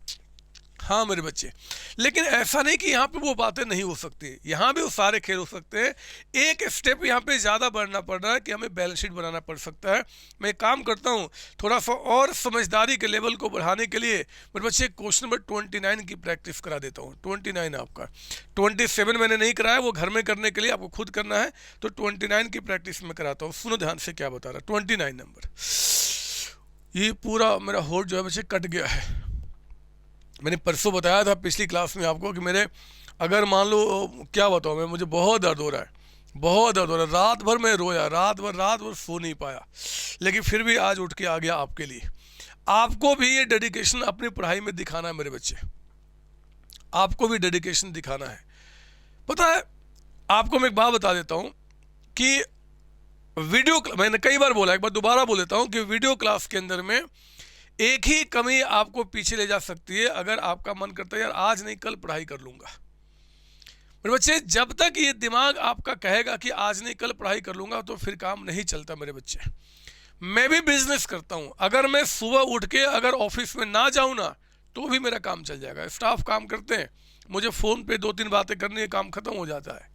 हाँ मेरे बच्चे, लेकिन ऐसा नहीं कि यहाँ पे वो बातें नहीं हो सकती, यहाँ भी वो सारे खेल हो सकते हैं। एक स्टेप यहाँ पे ज़्यादा बढ़ना पड़ रहा है कि हमें बैलेंस शीट बनाना पड़ सकता है। मैं एक काम करता हूँ, थोड़ा सा और समझदारी के लेवल को बढ़ाने के लिए मेरे बच्चे क्वेश्चन नंबर 29 की प्रैक्टिस करा देता हूँ। 29 आपका, 27 मैंने नहीं कराया, वो घर में करने के लिए आपको खुद करना है, तो 29 की प्रैक्टिस में कराता हूँ। सुनो ध्यान से क्या बता रहा है 29 नंबर। ये पूरा मेरा होठ जो है बच्चे कट गया है। मैंने परसों बताया था पिछली क्लास में आपको कि मेरे, अगर मान लो क्या बताऊँ मैं, मुझे बहुत दर्द हो रहा है, बहुत दर्द हो रहा है। रात भर मैं रोया, रात भर सो नहीं पाया, लेकिन फिर भी आज उठ के आ गया आपके लिए। आपको भी ये डेडिकेशन अपनी पढ़ाई में दिखाना है मेरे बच्चे, आपको भी डेडिकेशन दिखाना है। पता है आपको मैं एक बात बता देता हूँ कि मैंने कई बार बोला, एक बार दोबारा बोल देता हूँ कि वीडियो क्लास के अंदर में एक ही कमी आपको पीछे ले जा सकती है। अगर आपका मन करता है यार आज नहीं कल पढ़ाई कर लूंगा, मेरे बच्चे जब तक ये दिमाग आपका कहेगा कि आज नहीं कल पढ़ाई कर लूंगा, तो फिर काम नहीं चलता मेरे बच्चे। मैं भी बिजनेस करता हूं, अगर मैं सुबह उठ के अगर ऑफिस में ना जाऊं ना, तो भी मेरा काम चल जाएगा। स्टाफ काम करते हैं, मुझे फ़ोन पे 2-3 बातें करनी है, काम खत्म हो जाता है।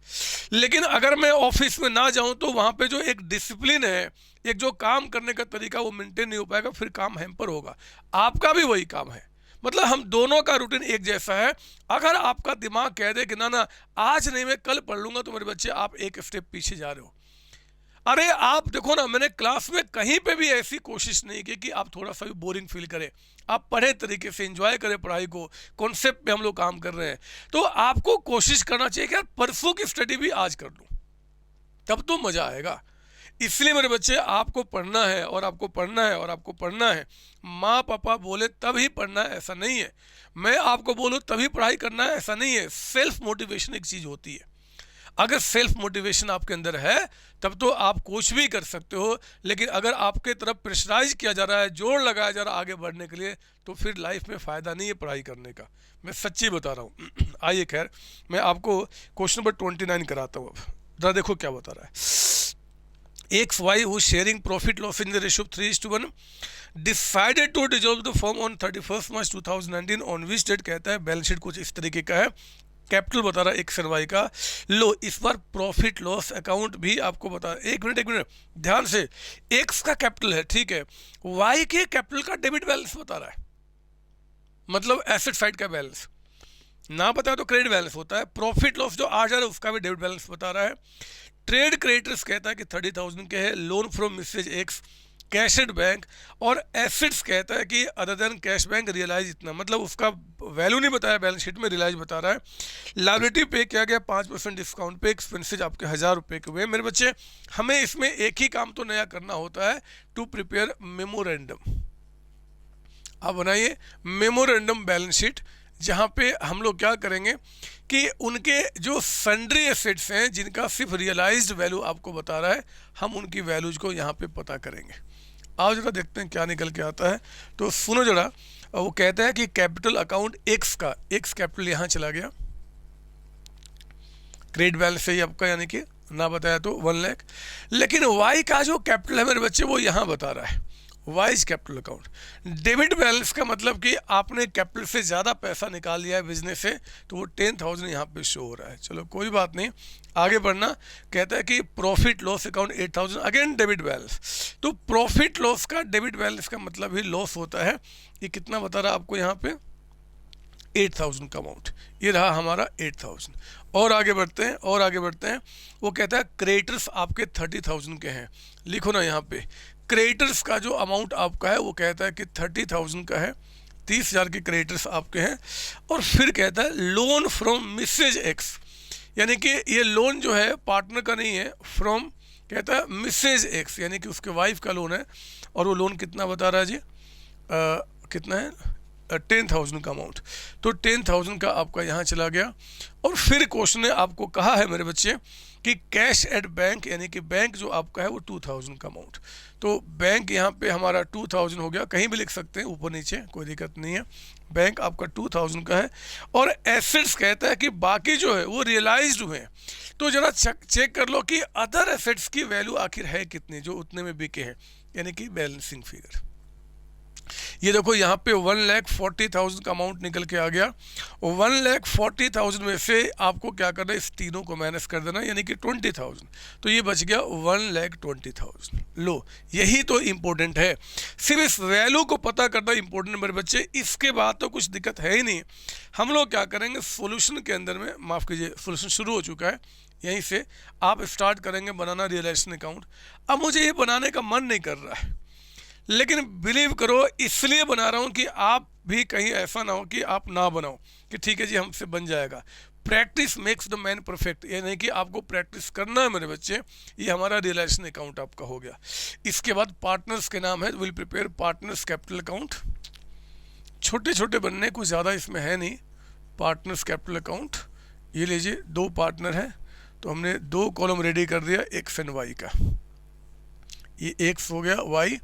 लेकिन अगर मैं ऑफिस में ना जाऊं, तो वहाँ पे जो एक डिसिप्लिन है, एक जो काम करने का तरीका, वो मेंटेन नहीं हो पाएगा, फिर काम हैम्पर होगा। आपका भी वही काम है, मतलब हम दोनों का रूटीन एक जैसा है। अगर आपका दिमाग कह दे कि ना ना आज नहीं मैं कल पढ़ लूंगा, तो मेरे बच्चे आप एक स्टेप पीछे जा रहे हो। अरे आप देखो ना, मैंने क्लास में कहीं पे भी ऐसी कोशिश नहीं की कि आप थोड़ा सा भी बोरिंग फील करें। आप पढ़े तरीके से एंजॉय करें पढ़ाई को, कॉन्सेप्ट पे हम लोग काम कर रहे हैं। तो आपको कोशिश करना चाहिए कि यार परसों की स्टडी भी आज कर लूँ, तब तो मज़ा आएगा। इसलिए मेरे बच्चे आपको पढ़ना है और आपको पढ़ना है और आपको पढ़ना है। माँ पापा बोले तभी पढ़ना है ऐसा नहीं है, मैं आपको बोलूँ तभी पढ़ाई करना है ऐसा नहीं है। सेल्फ मोटिवेशन एक चीज़ होती है, अगर सेल्फ मोटिवेशन आपके अंदर है तब तो आप कुछ भी कर सकते हो, लेकिन अगर आपके तरफ प्रेशराइज किया जा रहा है, जोर लगाया जा रहा है आगे बढ़ने के लिए, तो फिर लाइफ में फ़ायदा नहीं है पढ़ाई करने का। मैं सच्ची बता रहा हूँ। आइए खैर मैं आपको क्वेश्चन नंबर 29 कराता हूँ। अब जरा देखो क्या बता रहा है। X Y who sharing profit loss in the ratio 3:1 decided to dissolve the firm on 31 March 2019 on which date, कहता है बैलेंस शीट कुछ इस तरीके का है। कैपिटल बता रहा है एक्स एंड वाई का। लो इस बार प्रॉफिट लॉस अकाउंट भी आपको बता, एक मिनट ध्यान से, एक्स का कैपिटल है ठीक है, वाई के कैपिटल का डेबिट बैलेंस बता रहा है, मतलब एसेट साइड का बैलेंस ना बताए तो क्रेडिट बैलेंस होता है। प्रॉफिट लॉस जो आ जा रहा है उसका भी डेबिट बैलेंस बता रहा है। ट्रेड क्रेडिटर्स कहता है कि 30,000 के है। Loan from Mrs X cash at bank, और एसेट्स कहता है कि other than cash bank realise इतना, मतलब उसका वैल्यू नहीं बताया बैलेंस शीट में, रियलाइज बता रहा है। लायबिलिटी पे किया गया 5% डिस्काउंट पे, एक्सपेंसेज आपके 1000 रुपये के हुए। मेरे बच्चे हमें इसमें एक ही काम तो नया करना होता है, टू प्रिपेयर मेमोरेंडम। आप बनाइए मेमोरेंडम बैलेंस शीट, जहाँ पे हम लोग क्या करेंगे कि उनके जो सन्ड्री एसेट्स हैं जिनका सिर्फ रियलाइज्ड वैल्यू आपको बता रहा है, हम उनकी वैल्यूज को यहाँ पे पता करेंगे। आओ जरा देखते हैं क्या निकल के आता है। तो सुनो जरा, वो कहता है कि कैपिटल अकाउंट एक्स का, एक्स कैपिटल यहाँ चला गया, क्रेडिट बैलेंस सही आपका, यानी कि ना बताया तो 1 लाख। लेकिन वाई का जो कैपिटल है मेरे बच्चे वो यहाँ बता रहा है, wise capital account. Debit balance का मतलब कि आपने कैपिटल से ज़्यादा पैसा निकाल लिया है बिजनेस से, तो वो 10,000 यहाँ पे शो हो रहा है। चलो कोई बात नहीं, आगे बढ़ना। कहता है कि profit loss account 8,000, again debit balance. तो प्रॉफिट लॉस का डेबिट बैलेंस का मतलब ही लॉस होता है। ये कितना बता रहा है आपको यहाँ पे, 8,000 का अमाउंट, ये रहा हमारा 8,000। और आगे बढ़ते हैं, और आगे बढ़ते हैं। वो कहता है क्रेडिटर्स आपके 30,000 के हैं, लिखो ना यहाँ पे क्रेडिटर्स का जो अमाउंट आपका है वो कहता है कि 30,000 का है, 30,000 के क्रेडिटर्स आपके हैं। और फिर कहता है लोन फ्रॉम मिसेज एक्स, यानी कि ये लोन जो है पार्टनर का नहीं है, फ्रॉम कहता है मिसेज एक्स, यानी कि उसके वाइफ का लोन है। और वो लोन कितना बता रहा है जी, कितना है, 10,000 का अमाउंट। तो 10,000 का आपका यहाँ चला गया। और फिर क्वेश्चन ने आपको कहा है मेरे बच्चे कि कैश एट बैंक, यानी कि बैंक जो आपका है वो 2,000 का अमाउंट। तो बैंक यहाँ पे हमारा 2,000 हो गया, कहीं भी लिख सकते हैं ऊपर नीचे, कोई दिक्कत नहीं है। बैंक आपका 2,000 का है। और एसेट्स कहता है कि बाकी जो है वो रियलाइज्ड हुए हैं। तो जरा चेक कर लो कि अदर एसेट्स की वैल्यू आखिर है कितनी जो उतने में बिके हैं, यानी कि बैलेंसिंग फिगर। ये देखो यहाँ पे 1,40,000 का अमाउंट निकल के आ गया। 1,40,000 में से आपको क्या करना है, इस तीनों को माइनस कर देना, यानी कि 20,000। तो ये बच गया 1,20,000। लो यही तो इम्पोर्टेंट है, सिर्फ इस वैल्यू को पता करना इम्पोर्टेंट है मेरे बच्चे, इसके बाद तो कुछ दिक्कत है ही नहीं। हम लोग क्या करेंगे सॉल्यूशन के अंदर में, माफ़ कीजिए सॉल्यूशन शुरू हो चुका है, यहीं से आप स्टार्ट करेंगे बनाना रियलाइजेशन अकाउंट। अब मुझे ये बनाने का मन नहीं कर रहा है, लेकिन बिलीव करो इसलिए बना रहा हूँ कि आप भी कहीं ऐसा ना हो कि आप ना बनाओ कि ठीक है जी हमसे बन जाएगा। Practice makes the man perfect, ये नहीं कि आपको प्रैक्टिस करना है मेरे बच्चे। ये हमारा रियलाइजेशन अकाउंट आपका हो गया। इसके बाद पार्टनर्स के नाम है, will prepare partners capital account. छोटे छोटे बनने कुछ ज़्यादा इसमें है नहीं। पार्टनर्स कैपिटल अकाउंट, ये लीजिए 2 पार्टनर हैं, तो हमने 2 कॉलम रेडी कर दिया एक्स एंड वाई का। ये एक्स हो गया, Y,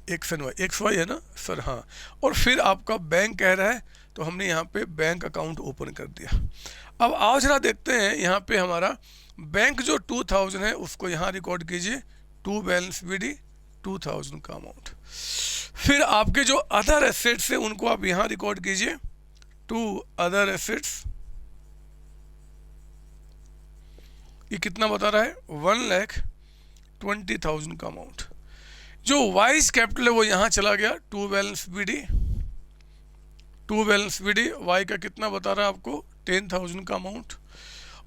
X and Y, X Y है ना सर, हाँ। और फिर आपका बैंक कह रहा है, तो हमने यहाँ पे बैंक अकाउंट ओपन कर दिया। अब आओ जरा देखते हैं यहाँ पे हमारा बैंक जो 2,000 है उसको यहाँ रिकॉर्ड कीजिए, टू बैलेंस बीडी 2,000 का अमाउंट। फिर आपके जो अदर एसेट्स हैं उनको आप यहाँ रिकॉर्ड कीजिए, टू अदर एसेट्स। ये कितना बता रहा है, 1,20,000 का अमाउंट। जो वाइज कैपिटल है वो यहाँ चला गया, to balance BD, to balance BD. Y का कितना बता रहा है आपको, 10,000 का अमाउंट।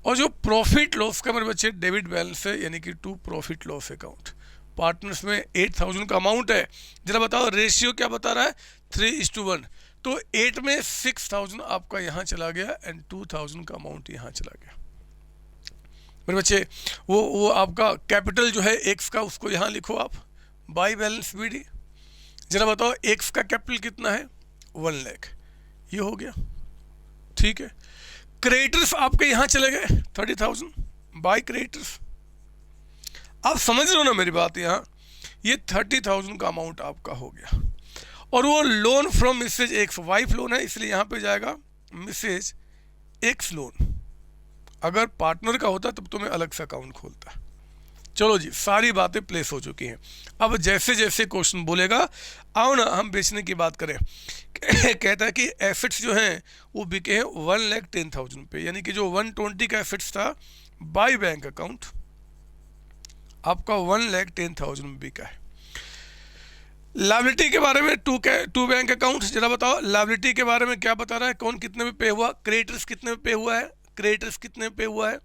और जो प्रॉफिट लॉस का मेरे बच्चे डेबिट बैलेंस है, यानी कि to profit loss account. Partners में 8,000 का अमाउंट है। जरा बताओ रेशियो क्या बता रहा है, 3:1। तो 8 में 6,000 आपका यहाँ चला गया एंड 2,000 का अमाउंट यहाँ चला गया। मेरे बच्चे, वो आपका कैपिटल जो है एक्स का, उसको यहाँ लिखो आप, बाई बैलेंस बी डी। जरा बताओ एक्स का कैपिटल कितना है, 1 लाख, ये हो गया, ठीक है। क्रेडिटर्स आपके यहाँ चले गए 30,000 बाई क्रेडिटर्स। आप समझ रहे हो ना मेरी बात, यहाँ ये 30,000 का अमाउंट आपका हो गया। और वो loan from Mrs X, wife loan है इसलिए यहाँ पे जाएगा मिसेज एक्स लोन। अगर पार्टनर का होता तब तो मैं अलग से अकाउंट खोलता। चलो जी, सारी बातें प्लेस हो चुकी हैं। अब जैसे जैसे क्वेश्चन बोलेगा, आओ ना हम बेचने की बात करें। कहता है कि एसेट्स जो हैं वो बिके हैं 1,10,000 पे, यानी कि जो 120 का एसेट्स था बाय बैंक अकाउंट, आपका 1,10,000 में बिका है। लायबिलिटी के बारे में टू बैंक अकाउंट, जरा बताओ लायबिलिटी के बारे में क्या बता रहा है, कौन कितने में पे हुआ, क्रेडिटर्स कितने में पे हुआ है, क्रेडिटर्स कितने में पे हुआ है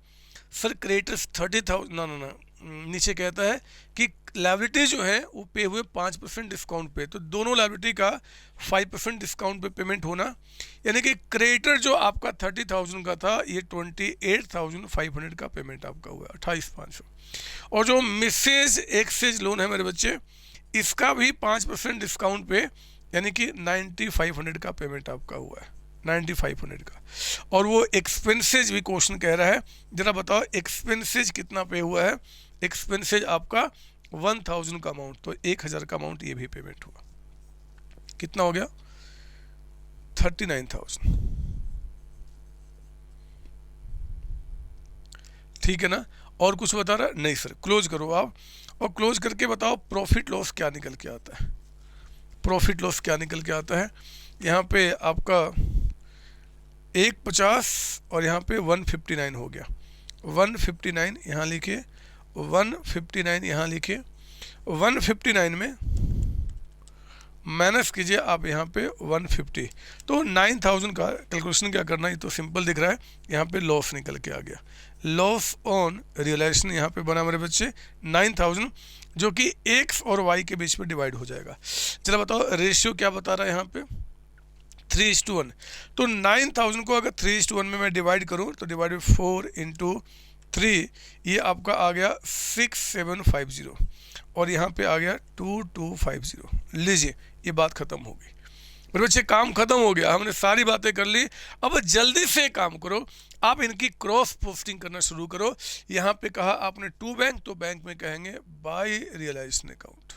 सर, क्रेडिटर्स 30,000, ना नीचे कहता है कि लायबिलिटी जो है वो पे हुए 5% डिस्काउंट पे, तो दोनों लायबिलिटी का 5% डिस्काउंट पे पेमेंट होना, यानी कि क्रेडिटर जो आपका 30,000 का था ये 28,500 का पेमेंट आपका हुआ, 28,500। और जो मिसेज एक्सचेंज लोन है मेरे बच्चे, इसका भी 5% डिस्काउंट पे, यानी कि 9,500 का पेमेंट आपका हुआ है, 9,500 का। और वो एक्सपेंसेज भी क्वेश्चन कह रहा है, जरा बताओ एक्सपेंसेज कितना पे हुआ है, एक्सपेंसेज आपका 1,000 का अमाउंट, तो 1,000 का अमाउंट ये भी पेमेंट हुआ, कितना हो गया 39,000, ठीक है ना। और कुछ बता रहा नहीं सर, क्लोज करो आप, और क्लोज करके बताओ प्रॉफिट लॉस क्या निकल के आता है, प्रॉफिट लॉस क्या निकल के आता है। यहाँ पे आपका 150 और यहाँ पे 159 हो गया, 159 यहाँ लिखे, 159 यहाँ लिखे, 159 में माइनस कीजिए आप यहाँ पे 150, तो 9,000 का कैलकुलेशन क्या करना है, ये तो सिंपल दिख रहा है। यहाँ पे लॉस निकल के आ गया, लॉस ऑन रियलाइजेशन यहाँ पे बना मेरे बच्चे 9,000, जो कि एक्स और वाई के बीच में डिवाइड हो जाएगा। चलो बताओ रेशियो क्या बता रहा है यहाँ पे, 3:1, तो 9,000 को अगर 3:1 में मैं डिवाइड करूँ तो डिवाइड बाई 4 × 3, ये आपका आ गया 6,750, और यहाँ पे आ गया 2,250। लीजिए ये बात खत्म हो गई मेरे बच्चे, काम खत्म हो गया, हमने सारी बातें कर ली। अब जल्दी से काम करो, आप इनकी क्रॉस पोस्टिंग करना शुरू करो। यहाँ पे कहा आपने टू बैंक, तो बैंक में कहेंगे by realisation account,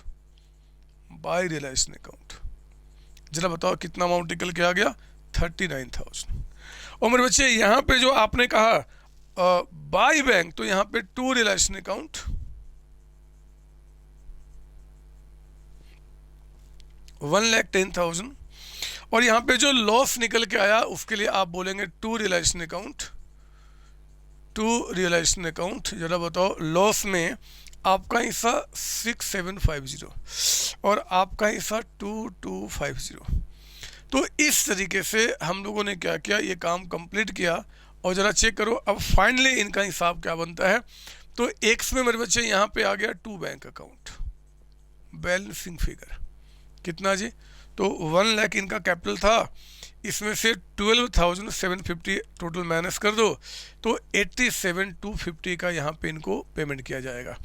by realisation account. जरा बताओ कितना अमाउंट निकल के आ गया 39,000। और मेरे बच्चे यहाँ पे जो आपने कहा बाय बैंक, तो यहाँ पे टू रियलाइजेशन अकाउंट, $1,10,000, और यहाँ पे जो लॉस निकल के आया उसके लिए आप बोलेंगे to realisation account, to realisation account. जरा बताओ लॉस में आपका हिस्सा 6,750 और आपका हिस्सा 2,250। तो इस तरीके से हम लोगों ने क्या किया, ये काम कंप्लीट किया। और ज़रा चेक करो अब फाइनली इनका हिसाब क्या बनता है। तो एक्स में मेरे बच्चे यहाँ पे आ गया to bank account, balancing figure कितना जी, तो 1 लाख इनका कैपिटल था, इसमें से 12,750 टोटल माइनस कर दो, तो 87,250 का यहाँ पे इनको पेमेंट किया जाएगा।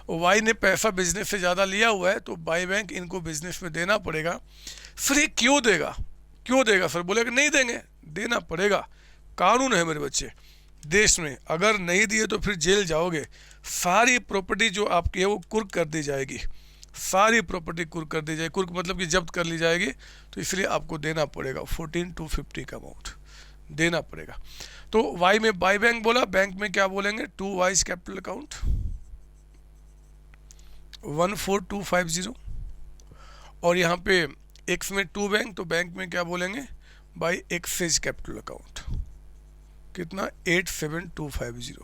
वाई ने पैसा बिजनेस से ज़्यादा लिया हुआ है, तो बाई बैंक इनको बिजनेस में देना पड़ेगा। सर ये क्यों देगा, क्यों देगा सर, बोलेगा नहीं देंगे, देना पड़ेगा, कानून है मेरे बच्चे देश में, अगर नहीं दिए तो फिर जेल जाओगे। सारी प्रॉपर्टी जो आपकी है वो कुर्क कर दी जाएगी, सारी प्रॉपर्टी कुर्क कर दी जाएगी, कुर्क मतलब कि जब्त कर ली जाएगी, तो इसलिए आपको देना पड़ेगा 14,250 का अमाउंट देना पड़ेगा। तो वाई में बाई बैंक बोला, बैंक में क्या बोलेंगे टू वाइज कैपिटल अकाउंट 14,250, और यहाँ पे एक्स में टू बैंक, तो बैंक में क्या बोलेंगे बाई एक्सेज कैपिटल अकाउंट, कितना 87,250।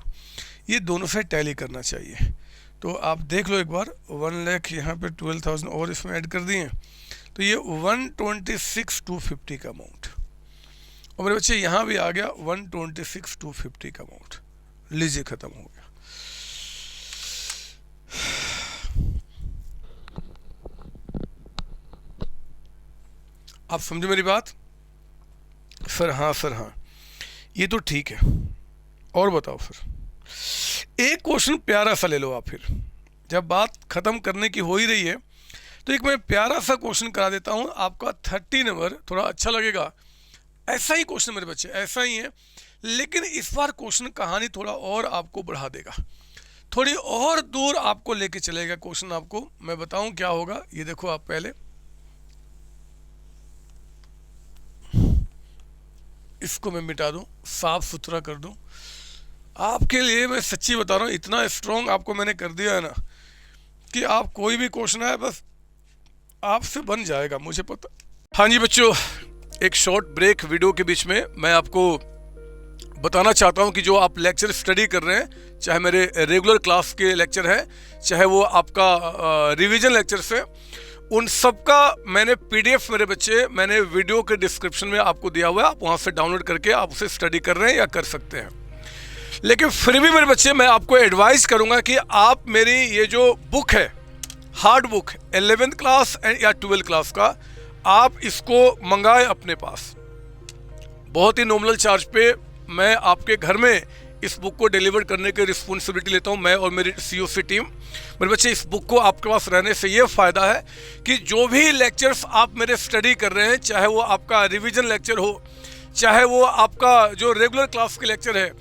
ये दोनों से टैली करना चाहिए। तो आप देख लो एक बार, 1 लाख यहाँ पे 12,000 और इसमें ऐड कर दिए, तो ये 126,250 का अमाउंट, और मेरे बच्चे यहाँ भी आ गया 126,250 का अमाउंट। लीजिए खत्म हो गया। आप समझे मेरी बात सर? हाँ सर हाँ, ये तो ठीक है, और बताओ सर। एक क्वेश्चन प्यारा सा ले लो आप। फिर जब बात ख़त्म करने की हो ही रही है तो एक मैं प्यारा सा क्वेश्चन करा देता हूँ आपका 30 नंबर, थोड़ा अच्छा लगेगा। ऐसा ही क्वेश्चन मेरे बच्चे, ऐसा ही है, लेकिन इस बार क्वेश्चन कहानी थोड़ा और आपको बढ़ा देगा, थोड़ी और दूर आपको लेके चलेगा क्वेश्चन। आपको मैं बताऊं क्या होगा, ये देखो आप पहले इसको मैं मिटा दूं, साफ सुथरा कर दूं आपके लिए। मैं सच्ची बता रहा हूँ, इतना स्ट्रॉन्ग आपको मैंने कर दिया है ना कि आप कोई भी क्वेश्चन आए बस आपसे बन जाएगा, मुझे पता। हाँ जी बच्चों, एक शॉर्ट ब्रेक वीडियो के बीच में मैं आपको बताना चाहता हूं कि जो आप लेक्चर स्टडी कर रहे हैं, चाहे मेरे रेगुलर क्लास के लेक्चर है, चाहे वो आपका रिवीजन लेक्चर्स है, उन सब का मैंने पीडीएफ मेरे बच्चे मैंने वीडियो के डिस्क्रिप्शन में आपको दिया हुआ है। आप वहां से डाउनलोड करके आप उसे स्टडी कर रहे हैं या कर सकते हैं। लेकिन फिर भी मेरे बच्चे मैं आपको एडवाइस करूंगा कि आप मेरी ये जो बुक है, हार्ड बुक 11th क्लास या 12th क्लास का, आप इसको मंगाए अपने पास। बहुत ही नॉमिनल चार्ज पे मैं आपके घर में इस बुक को डिलीवर करने की रिस्पॉन्सिबिलिटी लेता हूं, मैं और मेरी सीओसी टीम। मेरे बच्चे, इस बुक को आपके पास रहने से ये फ़ायदा है कि जो भी लेक्चर्स आप मेरे स्टडी कर रहे हैं, चाहे वो आपका रिवीजन लेक्चर हो, चाहे वो आपका जो रेगुलर क्लास के लेक्चर है,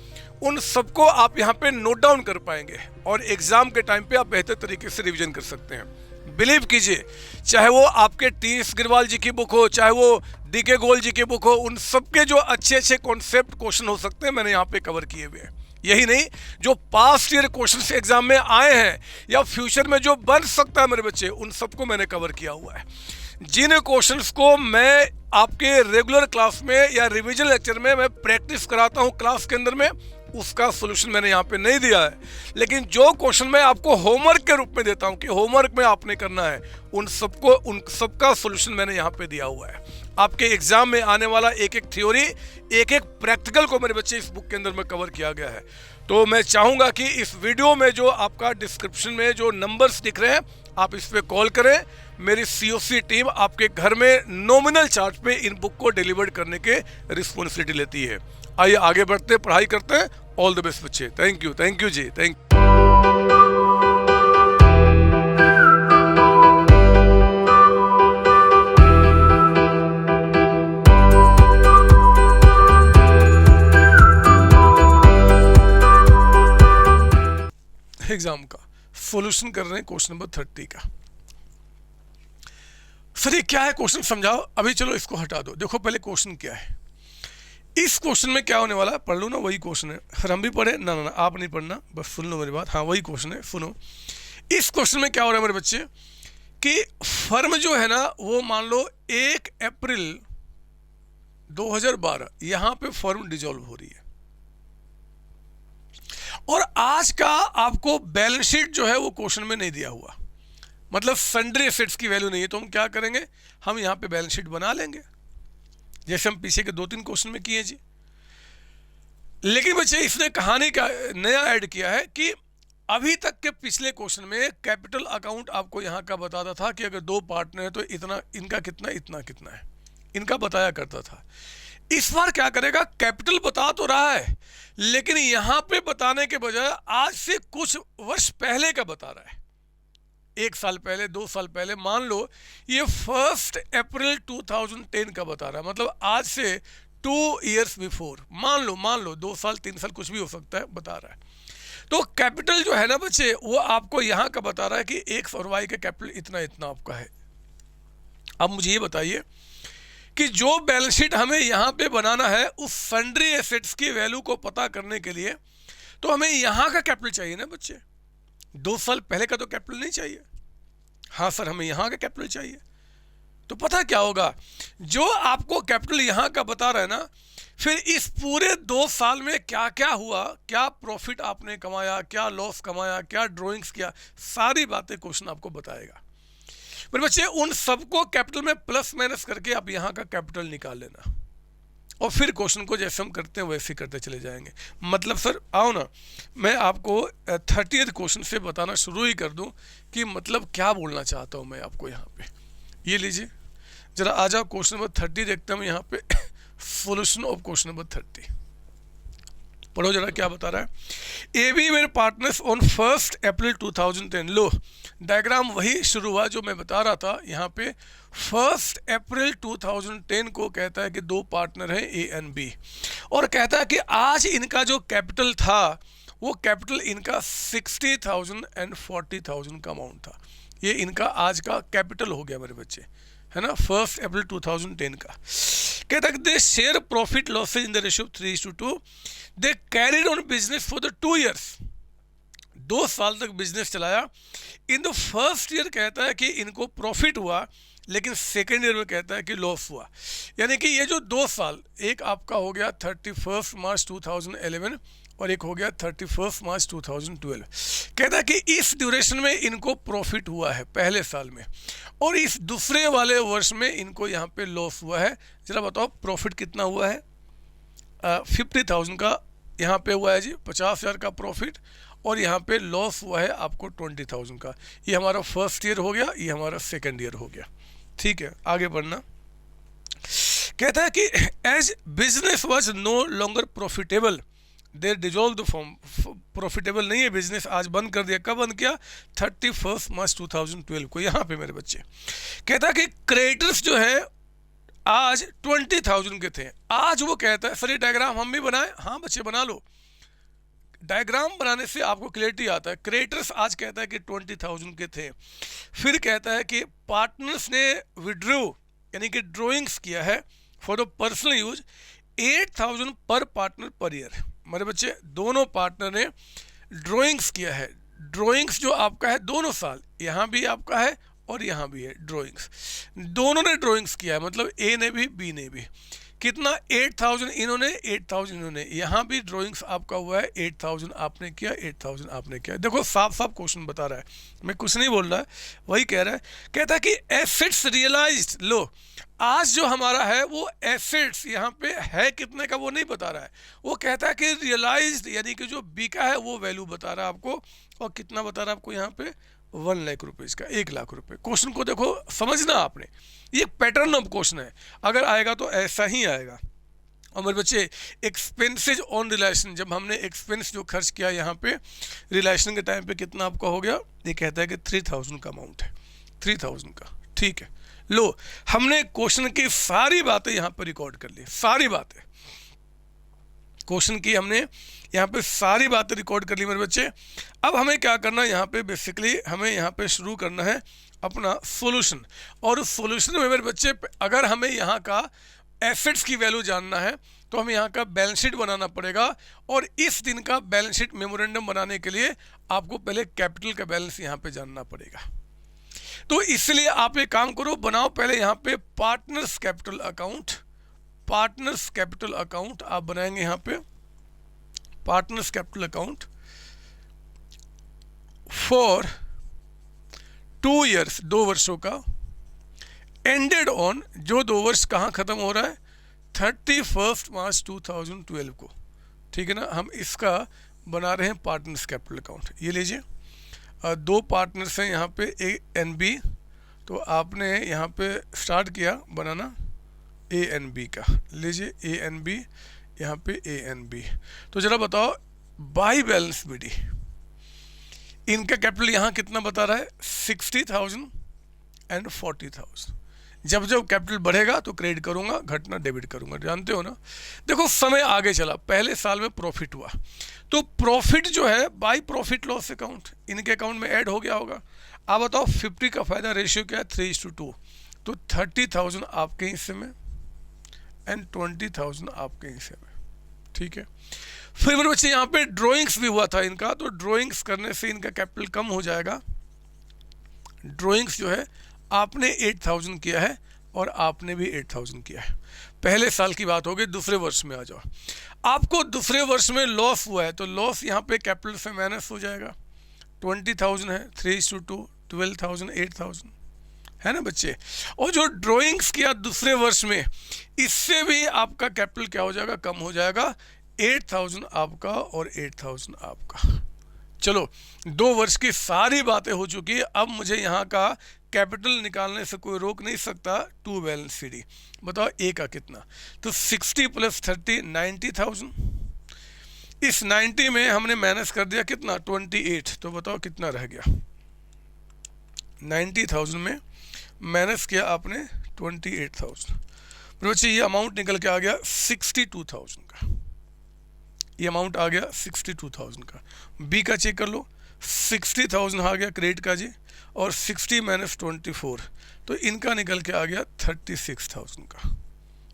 उन सबको आप यहाँ पे नोट डाउन कर पाएंगे और एग्ज़ाम के टाइम पे आप बेहतर तरीके से रिवीजन कर सकते हैं। बिलीव कीजिए, चाहे वो आपके टी.एस. गिरवाल जी की बुक हो, चाहे वो डी.के. गोयल जी की बुक हो, उन सबके जो अच्छे अच्छे कॉन्सेप्ट क्वेश्चन हो सकते हैं मैंने यहाँ पे कवर किए हुए हैं। यही नहीं, जो पास्ट ईयर क्वेश्चंस एग्जाम में आए हैं या फ्यूचर में जो बन सकता है मेरे बच्चे, उन सबको मैंने कवर किया हुआ है। जिन क्वेश्चंस को मैं आपके रेगुलर क्लास में या रिवीजन लेक्चर में मैं प्रैक्टिस कराता हूँ क्लास के अंदर में, उसका सोल्यूशन मैंने यहाँ पे नहीं दिया है। लेकिन जो क्वेश्चन मैं आपको होमवर्क के रूप में देता हूँ कि होमवर्क में आपने करना है, उन सबका सोल्यूशन मैंने यहाँ पे दिया हुआ है। आपके एग्जाम में आने वाला एक एक थ्योरी, एक एक प्रैक्टिकल को मेरे बच्चे इस बुक के अंदर में कवर किया गया है। तो मैं चाहूँगा कि इस वीडियो में जो आपका डिस्क्रिप्शन में जो नंबर्स दिख रहे हैं, आप इस पर कॉल करें। मेरी सीओसी टीम आपके घर में नॉमिनल चार्ज पे इन बुक को डिलीवर करने के रिस्पॉन्सिबिलिटी लेती है। आइए आगे बढ़ते, पढ़ाई करते हैं। ऑल द बेस्ट बच्चे। थैंक यू जी, थैंक यू। एग्जाम का सॉल्यूशन कर रहे हैं क्वेश्चन नंबर 30 का। सर ये क्या है क्वेश्चन, समझाओ। अभी चलो इसको हटा दो, देखो पहले क्वेश्चन क्या है। इस क्वेश्चन में क्या होने वाला है, पढ़ लो ना, वही क्वेश्चन है। सर हम भी पढ़े ना, ना आप नहीं पढ़ना, बस सुन लो मेरी बात। हाँ वही क्वेश्चन है, सुनो। इस क्वेश्चन में क्या हो रहा है मेरे बच्चे कि फर्म जो है ना, वो मान लो 1 अप्रैल 2012 यहाँ पे फर्म डिजॉल्व हो रही है, और आज का आपको बैलेंस शीट जो है वो क्वेश्चन में नहीं दिया हुआ, मतलब सन्ड्री एसेट्स की वैल्यू नहीं है। तो हम क्या करेंगे, हम यहाँ पे बैलेंस शीट बना लेंगे, जैसे हम पीछे के 2-3 क्वेश्चन में किए जी। लेकिन बच्चे इसने कहानी का नया ऐड किया है कि अभी तक के पिछले क्वेश्चन में कैपिटल अकाउंट आपको यहाँ का बताता था कि अगर 2 पार्टनर है तो इतना, इनका कितना, इतना कितना है, इनका बताया करता था। इस बार क्या करेगा, कैपिटल बता तो रहा है, लेकिन यहाँ पे बताने के बजाय आज से कुछ वर्ष पहले का बता रहा है। 1 साल पहले, 2 साल पहले, मान लो ये 1 अप्रैल 2010 का बता रहा है, मतलब आज से 2 years बिफोर, मान लो 2 साल 3 साल कुछ भी हो सकता है, बता रहा है। तो कैपिटल जो है ना बच्चे, वो आपको यहाँ का बता रहा है कि एक्स और वाई का कैपिटल इतना इतना आपका है। अब मुझे ये बताइए कि जो बैलेंस शीट हमें यहाँ पे बनाना है, उस सन्ड्री एसेट्स की वैल्यू को पता करने के लिए तो हमें यहाँ का कैपिटल चाहिए ना बच्चे, 2 साल पहले का तो कैपिटल नहीं चाहिए। हाँ सर हमें यहाँ का कैपिटल चाहिए। तो पता क्या होगा, जो आपको कैपिटल यहाँ का बता रहा है ना, फिर इस पूरे 2 साल में क्या क्या हुआ, क्या प्रॉफिट आपने कमाया, क्या लॉस कमाया, क्या ड्रॉइंग्स किया, सारी बातें क्वेश्चन आपको बताएगा। मेरे बच्चे, उन सबको कैपिटल में प्लस माइनस करके आप यहाँ का कैपिटल निकाल लेना, और फिर क्वेश्चन को जैसे हम करते हैं वैसे ही करते चले जाएंगे। मतलब सर आओ ना, मैं आपको 30th क्वेश्चन से बताना शुरू ही कर दूं कि मतलब क्या बोलना चाहता हूं मैं आपको यहाँ पे। ये लीजिए जरा, आ जाओ क्वेश्चन नंबर 30 देखते हैं यहाँ पे। Solution of question number 30। पढ़ो जरा क्या बता रहा है। ए बी मेरे partners on 1 April 2010। Low diagram वही शुरू हुआ जो मैं बता रहा था। यहाँ पे 1 अप्रैल 2010 को कहता है कि दो पार्टनर हैं ए एंड बी, और कहता है कि आज इनका जो कैपिटल था वो कैपिटल इनका 60,000 एंड 40,000 का अमाउंट था। ये इनका आज का कैपिटल हो गया मेरे बच्चे, है ना, 1 अप्रैल 2010 का। कहता है they share profit losses in the ratio 3:2। They carried on business for the 2 years। 2 साल तक बिजनेस चलाया। इन द फर्स्ट ईयर कहता है कि इनको प्रॉफिट हुआ, लेकिन सेकेंड ईयर में कहता है कि लॉस हुआ। यानी कि ये जो 2 साल, एक आपका हो गया 31 मार्च 2011 और एक हो गया 31 मार्च 2012। कहता है कि इस ड्यूरेशन में इनको प्रॉफिट हुआ है पहले साल में, और इस दूसरे वाले वर्ष में इनको यहाँ पे लॉस हुआ है। जरा बताओ प्रॉफिट कितना हुआ है? 50,000 का यहाँ पे हुआ है जी, 50,000 का प्रॉफिट, और यहाँ पे लॉस हुआ है आपको 20,000 का। ये हमारा फर्स्ट ईयर हो गया, ये हमारा सेकेंड ईयर हो गया। ठीक है, आगे बढ़ना। कहता है कि as business was no longer profitable they dissolve the firm. Profitable नहीं है बिजनेस, आज बंद कर दिया। कब बंद किया? 31 मार्च 2012 को। यहाँ पे मेरे बच्चे कहता है कि क्रेडिटर्स जो है आज 20,000 के थे। आज वो कहता है, सर ये डायग्राम हम भी बनाए? हाँ बच्चे बना लो, डायग्राम बनाने से आपको क्लियरिटी आता है। क्रेडिटर्स आज कहता है कि 20,000 के थे। फिर कहता है कि पार्टनर्स ने विड्रू यानी कि ड्रॉइंग्स किया है फॉर द पर्सनल यूज 8,000 पर पार्टनर पर ईयर। मेरे बच्चे दोनों पार्टनर ने ड्रॉइंग्स किया है। ड्रॉइंग्स जो आपका है दोनों साल, यहाँ भी आपका है और यहाँ भी है ड्रॉइंग्स, दोनों ने ड्रॉइंग्स किया है, मतलब ए ने भी बी ने भी। कितना? 8,000 इन्होंने, 8,000 इन्होंने। यहाँ भी ड्राइंग्स आपका हुआ है, 8,000 आपने किया, 8,000 आपने किया। देखो साफ साफ क्वेश्चन बता रहा है, मैं कुछ नहीं बोल रहा है, वही कह रहा है। कहता है कि एसेट्स रियलाइज्ड। लो आज जो हमारा है वो एसेट्स यहाँ पे है कितने का वो नहीं बता रहा है, वो कहता है कि रियलाइज्ड यानी कि जो बिका है वो वैल्यू बता रहा है आपको। और कितना बता रहा है आपको यहाँ पे? 1 लाख रुपए का, 1 लाख रुपए। क्वेश्चन को देखो समझना आपने, ये पैटर्न ऑफ क्वेश्चन है, अगर आएगा तो ऐसा ही आएगा। और मेरे बच्चे एक्सपेंसेज ऑन रिलेशन, जब हमने एक्सपेंस जो खर्च किया यहाँ पे रिलेशन के टाइम पे कितना आपका हो गया? ये कहता है कि 3,000 का अमाउंट है, 3,000 का। ठीक है, लो हमने क्वेश्चन की सारी बातें यहाँ पर रिकॉर्ड कर ली, सारी बातें क्वेश्चन की हमने यहाँ पे सारी बातें रिकॉर्ड कर ली मेरे बच्चे। अब हमें क्या करना है यहाँ पे? बेसिकली हमें यहाँ पे शुरू करना है अपना सॉल्यूशन। और उस सॉल्यूशन में मेरे बच्चे अगर हमें यहाँ का एसेट्स की वैल्यू जानना है तो हमें यहाँ का बैलेंस शीट बनाना पड़ेगा। और इस दिन का बैलेंस शीट मेमोरेंडम बनाने के लिए आपको पहले कैपिटल का बैलेंस यहाँ पे जानना पड़ेगा। तो इसलिए आप एक काम करो, बनाओ पहले यहाँ पे partners capital account. Partners capital account आप बनाएंगे यहाँ पे, partners capital account for 2 years, 2 वर्षों का, एंडेड ऑन, जो 2 वर्ष कहाँ खत्म हो रहा है? 31 मार्च 2012 को। ठीक है ना, हम इसका बना रहे हैं पार्टनर्स कैपिटल अकाउंट। ये लीजिए, 2 पार्टनर्स हैं यहाँ पे ए एंड बी, तो आपने यहाँ पे स्टार्ट किया बनाना ए एंड बी का। लीजिए ए एंड बी, यहाँ पे ए एंड बी। तो जरा बताओ बाई बैलेंस बीडी इनका कैपिटल यहाँ कितना बता रहा है? 60,000 एंड 40,000। जब जब कैपिटल बढ़ेगा तो क्रेडिट करूँगा, घटना डेबिट करूँगा, जानते हो ना। देखो समय आगे चला, पहले साल में प्रॉफिट हुआ, तो प्रॉफिट जो है बाई प्रॉफिट लॉस अकाउंट इनके अकाउंट में ऐड हो गया होगा। आप बताओ 50 का फायदा रेशियो क्या है? 3:2। तो 30,000 आपके हिस्से में एंड 20,000 आपके हिस्से में। ठीक है, फिर मेरे बच्चे यहाँ पे ड्राइंग्स भी हुआ था इनका, तो ड्राइंग्स करने से इनका कैपिटल कम हो जाएगा। ड्राइंग्स जो है आपने 8,000 किया है और आपने भी 8,000 किया है। पहले साल की बात हो गई, दूसरे वर्ष में आ जाओ। आपको दूसरे वर्ष में लॉस हुआ है तो लॉस यहाँ पे कैपिटल से माइनस हो जाएगा। 20,000 है, 3:2, 12,000, 8,000 है ना बच्चे। और जो ड्राइंग्स किया दूसरे वर्ष में, इससे भी आपका कैपिटल क्या हो जाएगा? कम हो जाएगा। 8,000 आपका और 8,000 आपका। चलो 2 वर्ष की सारी बातें हो चुकी है, अब मुझे यहाँ का कैपिटल निकालने से कोई रोक नहीं सकता। 2 बैलेंस सीडी बताओ ए का कितना? तो 60 + 30 90,000। इस 90 में हमने माइनस कर दिया कितना 28, तो बताओ कितना रह गया। 90,000 में माइनस किया आपने 28,000, तो बच्चे ये अमाउंट निकल के आ गया 62,000 का, ये अमाउंट आ गया 62,000 का। बी का चेक कर लो, 60,000 आ गया क्रेडिट का जी, और 60 माइनस 24, तो इनका निकल के आ गया 36,000 का,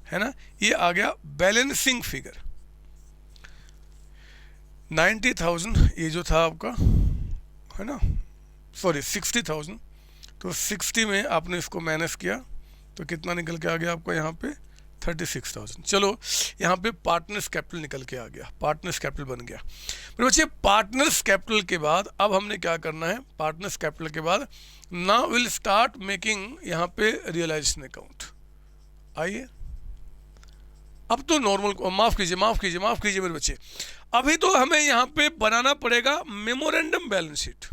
है ना। ये आ गया बैलेंसिंग फिगर। 90,000 ये जो था आपका, है ना, सॉरी 60,000, तो 60 में आपने इसको माइनस किया तो कितना निकल के आ गया आपको यहाँ पे 36,000। चलो यहाँ पे पार्टनर्स कैपिटल निकल के आ गया, पार्टनर्स कैपिटल बन गया। फिर बच्चे पार्टनर्स कैपिटल के बाद अब हमने क्या करना है, पार्टनर्स कैपिटल के बाद नाउ विल स्टार्ट मेकिंग यहाँ पे रियलाइजेशन अकाउंट। आइए अब तो नॉर्मल, माफ कीजिए मेरे बच्चे, अभी तो हमें यहाँ पे बनाना पड़ेगा memorandum balance sheet,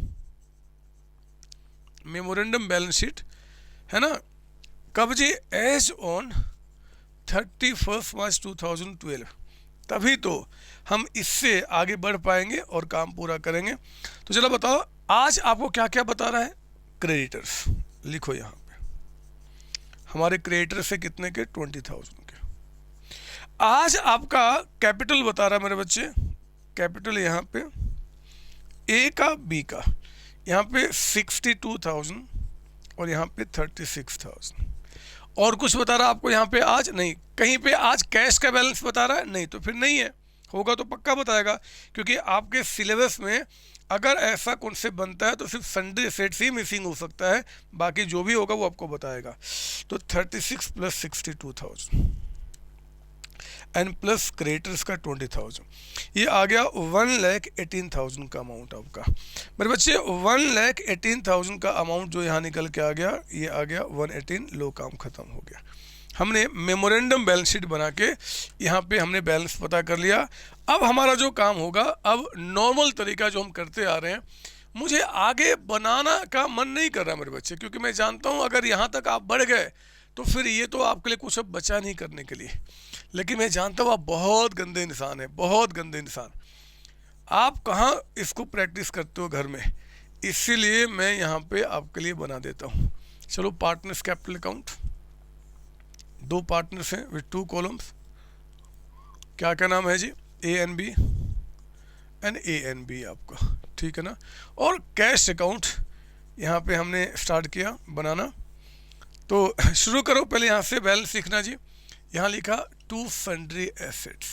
memorandum balance sheet, है ना। कब जी, एज ऑन 31 मार्च 2012, तभी तो हम इससे आगे बढ़ पाएंगे और काम पूरा करेंगे। तो चलो बताओ आज आपको क्या क्या बता रहा है, क्रेडिटर्स लिखो यहाँ पे, हमारे क्रेडिटर्स है कितने के 20,000 के। आज आपका कैपिटल बता रहा है मेरे बच्चे, कैपिटल यहाँ पे ए का बी का, यहाँ पे 62,000 और यहाँ पे 36,000। और कुछ बता रहा है आपको यहाँ पे आज नहीं, कहीं पे आज कैश का बैलेंस बता रहा है नहीं, तो फिर नहीं है, होगा तो पक्का बताएगा, क्योंकि आपके सिलेबस में अगर ऐसा कॉन्सेप्ट बनता है तो सिर्फ सन्ड्री एसेट्स ही मिसिंग हो सकता है, बाकी जो भी होगा वो आपको बताएगा। तो 36 प्लस 62,000 एंड प्लस क्रेडिटर्स का 20,000, ये आ गया 1,18,000 का अमाउंट आपका। मेरे बच्चे 1,18,000 का अमाउंट जो यहाँ निकल के आ गया, ये आ गया 118, लो काम खत्म हो गया। हमने मेमोरेंडम बैलेंस शीट बना के यहाँ पे हमने बैलेंस पता कर लिया। अब हमारा जो काम होगा, अब नॉर्मल तरीका जो हम करते आ रहे हैं, मुझे आगे बनाना का मन नहीं कर रहा मेरे बच्चे, क्योंकि मैं जानता हूँ अगर यहाँ तक आप बढ़ गए तो फिर ये तो आपके लिए कुछ अब बचा नहीं करने के लिए। लेकिन मैं जानता हूँ आप बहुत गंदे इंसान हैं, बहुत गंदे इंसान, आप कहाँ इसको प्रैक्टिस करते हो घर में, इसीलिए मैं यहाँ पे आपके लिए बना देता हूँ। चलो पार्टनर्स कैपिटल अकाउंट, दो पार्टनर्स हैं विद 2 कॉलम्स, क्या क्या नाम है जी, A and B and A and B आपका, ठीक है ना। और कैश अकाउंट यहाँ पे हमने स्टार्ट किया बनाना, तो शुरू करो पहले यहाँ से बैलेंस लिखना जी। यहाँ लिखा 2 सन्ड्री एसेट्स,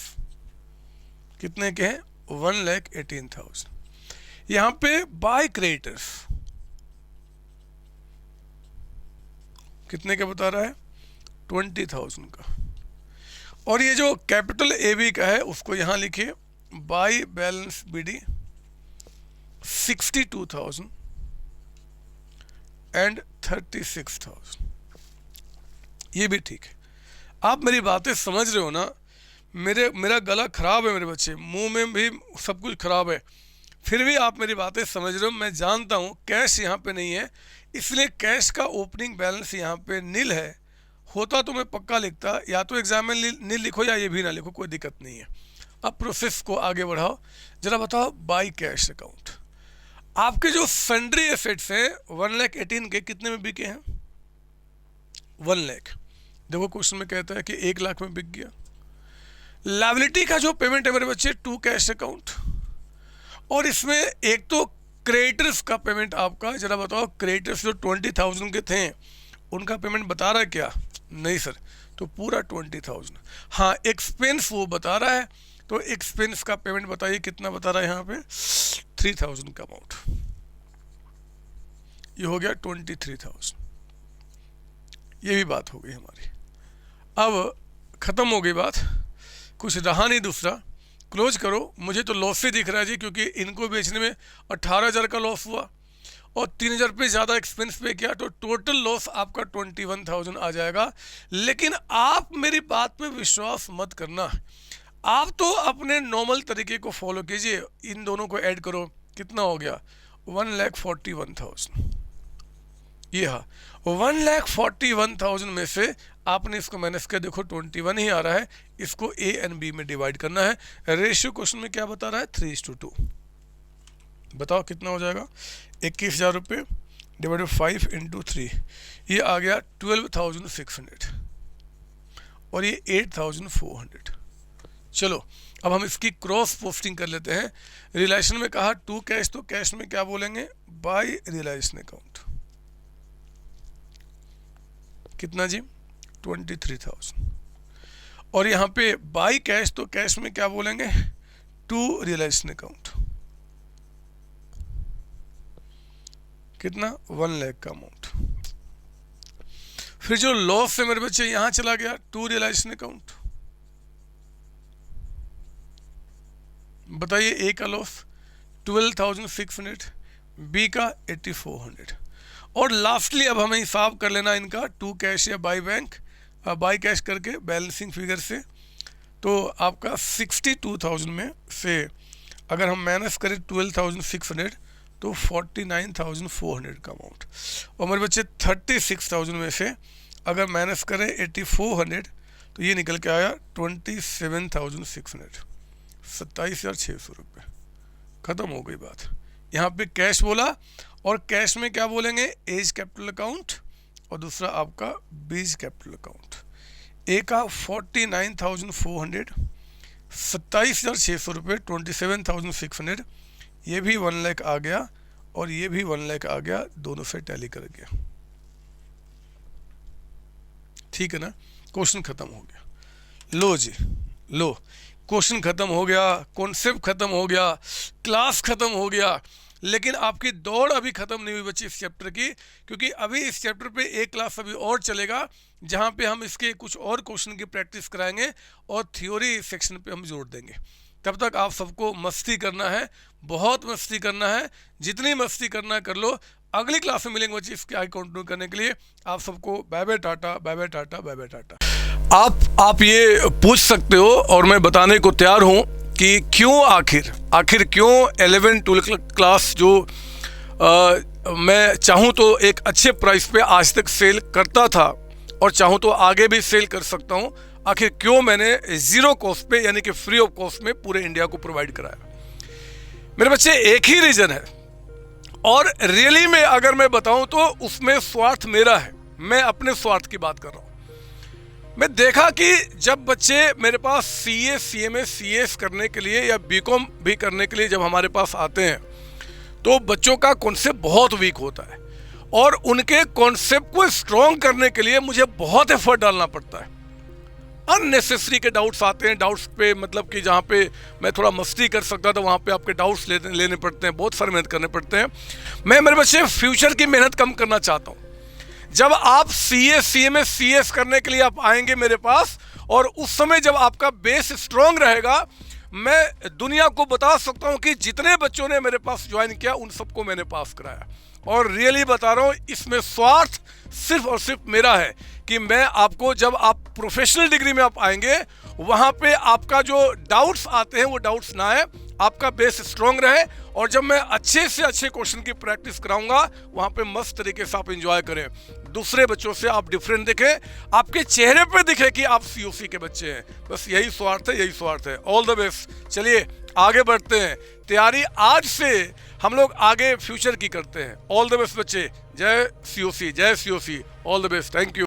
कितने के हैं 1,18,000। यहाँ पे बाय क्रेडिटर्स कितने का बता रहा है 20,000 का। और ये जो कैपिटल ए बी का है उसको यहाँ लिखिए by balance B D 62,000 and 36,000, ये भी ठीक है। आप मेरी बातें समझ रहे हो ना, मेरा गला खराब है मेरे बच्चे, मुंह में भी सब कुछ खराब है, फिर भी आप मेरी बातें समझ रहे हो। मैं जानता हूँ कैश यहाँ पे नहीं है, इसलिए कैश का ओपनिंग बैलेंस यहाँ पे नील है, होता तो मैं पक्का लिखता, या तो एग्जाम में नील लिखो या ये भी ना लिखो, कोई दिक्कत नहीं है। अब प्रोसेस को आगे बढ़ाओ, जरा बताओ बाई कैश अकाउंट, आपके जो सन्ड्री एसेट्स हैं 1,18,000 के कितने में बिके हैं 1 लाख। देखो क्वेश्चन में कहता है कि 1 लाख में बिक गया। लायबिलिटी का जो पेमेंट है मेरे बच्चे 2 कैश अकाउंट, और इसमें एक तो क्रेडिटर्स का पेमेंट आपका, जरा बताओ क्रेडिटर्स जो 20,000 के थे उनका पेमेंट बता रहा है क्या, नहीं सर, तो पूरा 20,000। हाँ एक्सपेंस वो बता रहा है, तो एक्सपेंस का पेमेंट बताइए कितना बता रहा है यहाँ पे 3,000 का अमाउंट, ये हो गया 23,000। ये भी बात हो गई हमारी, अब ख़त्म हो गई बात, कुछ रहा नहीं दूसरा, क्लोज करो। मुझे तो लॉस से दिख रहा है जी, क्योंकि इनको बेचने में 18,000 का लॉस हुआ और 3,000 रुपये ज़्यादा एक्सपेंस पे किया, तो टोटल लॉस आपका 21,000 आ जाएगा। लेकिन आप मेरी बात में विश्वास मत करना, आप तो अपने नॉर्मल तरीके को फॉलो कीजिए, इन दोनों को ऐड करो, कितना हो गया 1,41,000। ये हाँ 1,41,000 में से आपने इसको माइनस किया, देखो 21 ही आ रहा है, इसको ए एंड बी में डिवाइड करना है। रेशियो क्वेश्चन में क्या बता रहा है, 3:2। बताओ कितना हो जाएगा, 21,000 रुपये डिवाइडेड 5 इंटू 3, ये आ गया 12,600 और ये 8,400। चलो अब हम इसकी क्रॉस पोस्टिंग कर लेते हैं। रियलाइजेशन में कहा टू कैश, तो कैश में क्या बोलेंगे, बाय रियलाइजेशन अकाउंट। कितना जी, 23,000। और यहाँ पे बाय कैश, तो कैश में क्या बोलेंगे, टू रियलाइजेशन अकाउंट। कितना, 1 लाख का अमाउंट। फिर जो लॉस है मेरे बच्चे यहां चला गया, टू रियलाइजेशन अकाउंट। बताइए, ए का लॉस 12,600, बी का 8,400। और लास्टली अब हमें हिसाब कर लेना इनका टू कैश या बाय बैंक, बाय कैश करके बैलेंसिंग फिगर से। तो आपका 62,000 में से अगर हम माइनस करें 12,600 तो 49,400 का अमाउंट। और मेरे बच्चे 36,000 में से अगर माइनस करें 8,400 तो ये निकल के आया 27,600, 27,600 रुपये। ख़त्म हो गई बात। यहाँ पे कैश बोला, और कैश में क्या बोलेंगे, एज कैपिटल अकाउंट, और दूसरा आपका बीज कैपिटल अकाउंट। ए का 49,400, 27,600 रुपये, 27,600, ये भी 1 लाख आ गया और ये भी 1 लाख आ गया, दोनों से टैली कर गया। ठीक है ना, क्वेश्चन खत्म हो गया। लो जी, लो क्वेश्चन खत्म हो गया, कॉन्सेप्ट खत्म हो गया, क्लास खत्म हो गया। लेकिन आपकी दौड़ अभी खत्म नहीं हुई बच्ची इस चैप्टर की, क्योंकि अभी इस चैप्टर पे एक क्लास अभी और चलेगा जहाँ पे हम इसके कुछ और क्वेश्चन की प्रैक्टिस कराएंगे और थ्योरी सेक्शन पे हम जोड़ देंगे। तब तक आप सबको मस्ती करना है, बहुत मस्ती करना है, जितनी मस्ती करना है कर लो। अगली क्लास में मिलेंगे बच्चे इसके आगे कंटिन्यू करने के लिए। आप सबको bye bye tata, bye bye tata, bye bye tata. आप ये पूछ सकते हो और मैं बताने को तैयार हूँ कि क्यों आखिर क्यों 11-12 क्लास जो मैं चाहूँ तो एक अच्छे प्राइस पे आज तक सेल करता था और चाहूँ तो आगे भी सेल कर सकता हूँ, आखिर क्यों मैंने ज़ीरो कॉस्ट पे यानी कि फ्री ऑफ कॉस्ट में पूरे इंडिया को प्रोवाइड कराया। मेरे बच्चे एक ही रीज़न है, और रियली में अगर मैं बताऊं तो उसमें स्वार्थ मेरा है, मैं अपने स्वार्थ की बात कर रहा हूं। मैं देखा कि जब बच्चे मेरे पास CA, CMA, CS करने के लिए या BCom भी करने के लिए जब हमारे पास आते हैं तो बच्चों का कॉन्सेप्ट बहुत वीक होता है, और उनके कॉन्सेप्ट को स्ट्रॉन्ग करने के लिए मुझे बहुत एफर्ट डालना पड़ता है। अननेसेसरी के डाउट्स आते हैं, डाउट्स पे मतलब कि जहाँ पे मैं थोड़ा मस्ती कर सकता था वहाँ पे आपके डाउट्स लेने पड़ते हैं, बहुत सारे मेहनत करने पड़ते हैं। मैं मेरे बच्चे फ्यूचर की मेहनत कम करना चाहता हूँ। जब आप CA, CMA, CS करने के लिए आप आएंगे मेरे पास, और उस समय जब आपका बेस स्ट्रॉन्ग रहेगा, मैं दुनिया को बता सकता हूँ कि जितने बच्चों ने मेरे पास ज्वाइन किया उन सबको मैंने पास कराया। और रियली बता रहा हूँ, इसमें स्वार्थ सिर्फ और सिर्फ मेरा है कि मैं आपको, जब आप प्रोफेशनल डिग्री में आप आएंगे वहाँ पे आपका जो डाउट्स आते हैं वो डाउट्स ना आए, आपका बेस स्ट्रॉन्ग रहे, और जब मैं अच्छे से अच्छे क्वेश्चन की प्रैक्टिस कराऊंगा वहाँ पे मस्त तरीके से आप एंजॉय करें, दूसरे बच्चों से आप डिफरेंट दिखें, आपके चेहरे पे दिखे कि आप COC के बच्चे हैं। बस यही स्वार्थ है, यही स्वार्थ है। All the best. चलिए आगे बढ़ते हैं, तैयारी आज से हम लोग आगे फ्यूचर की करते हैं। ऑल द बेस्ट बच्चे, जय COC, जय COC, all the best, thank you.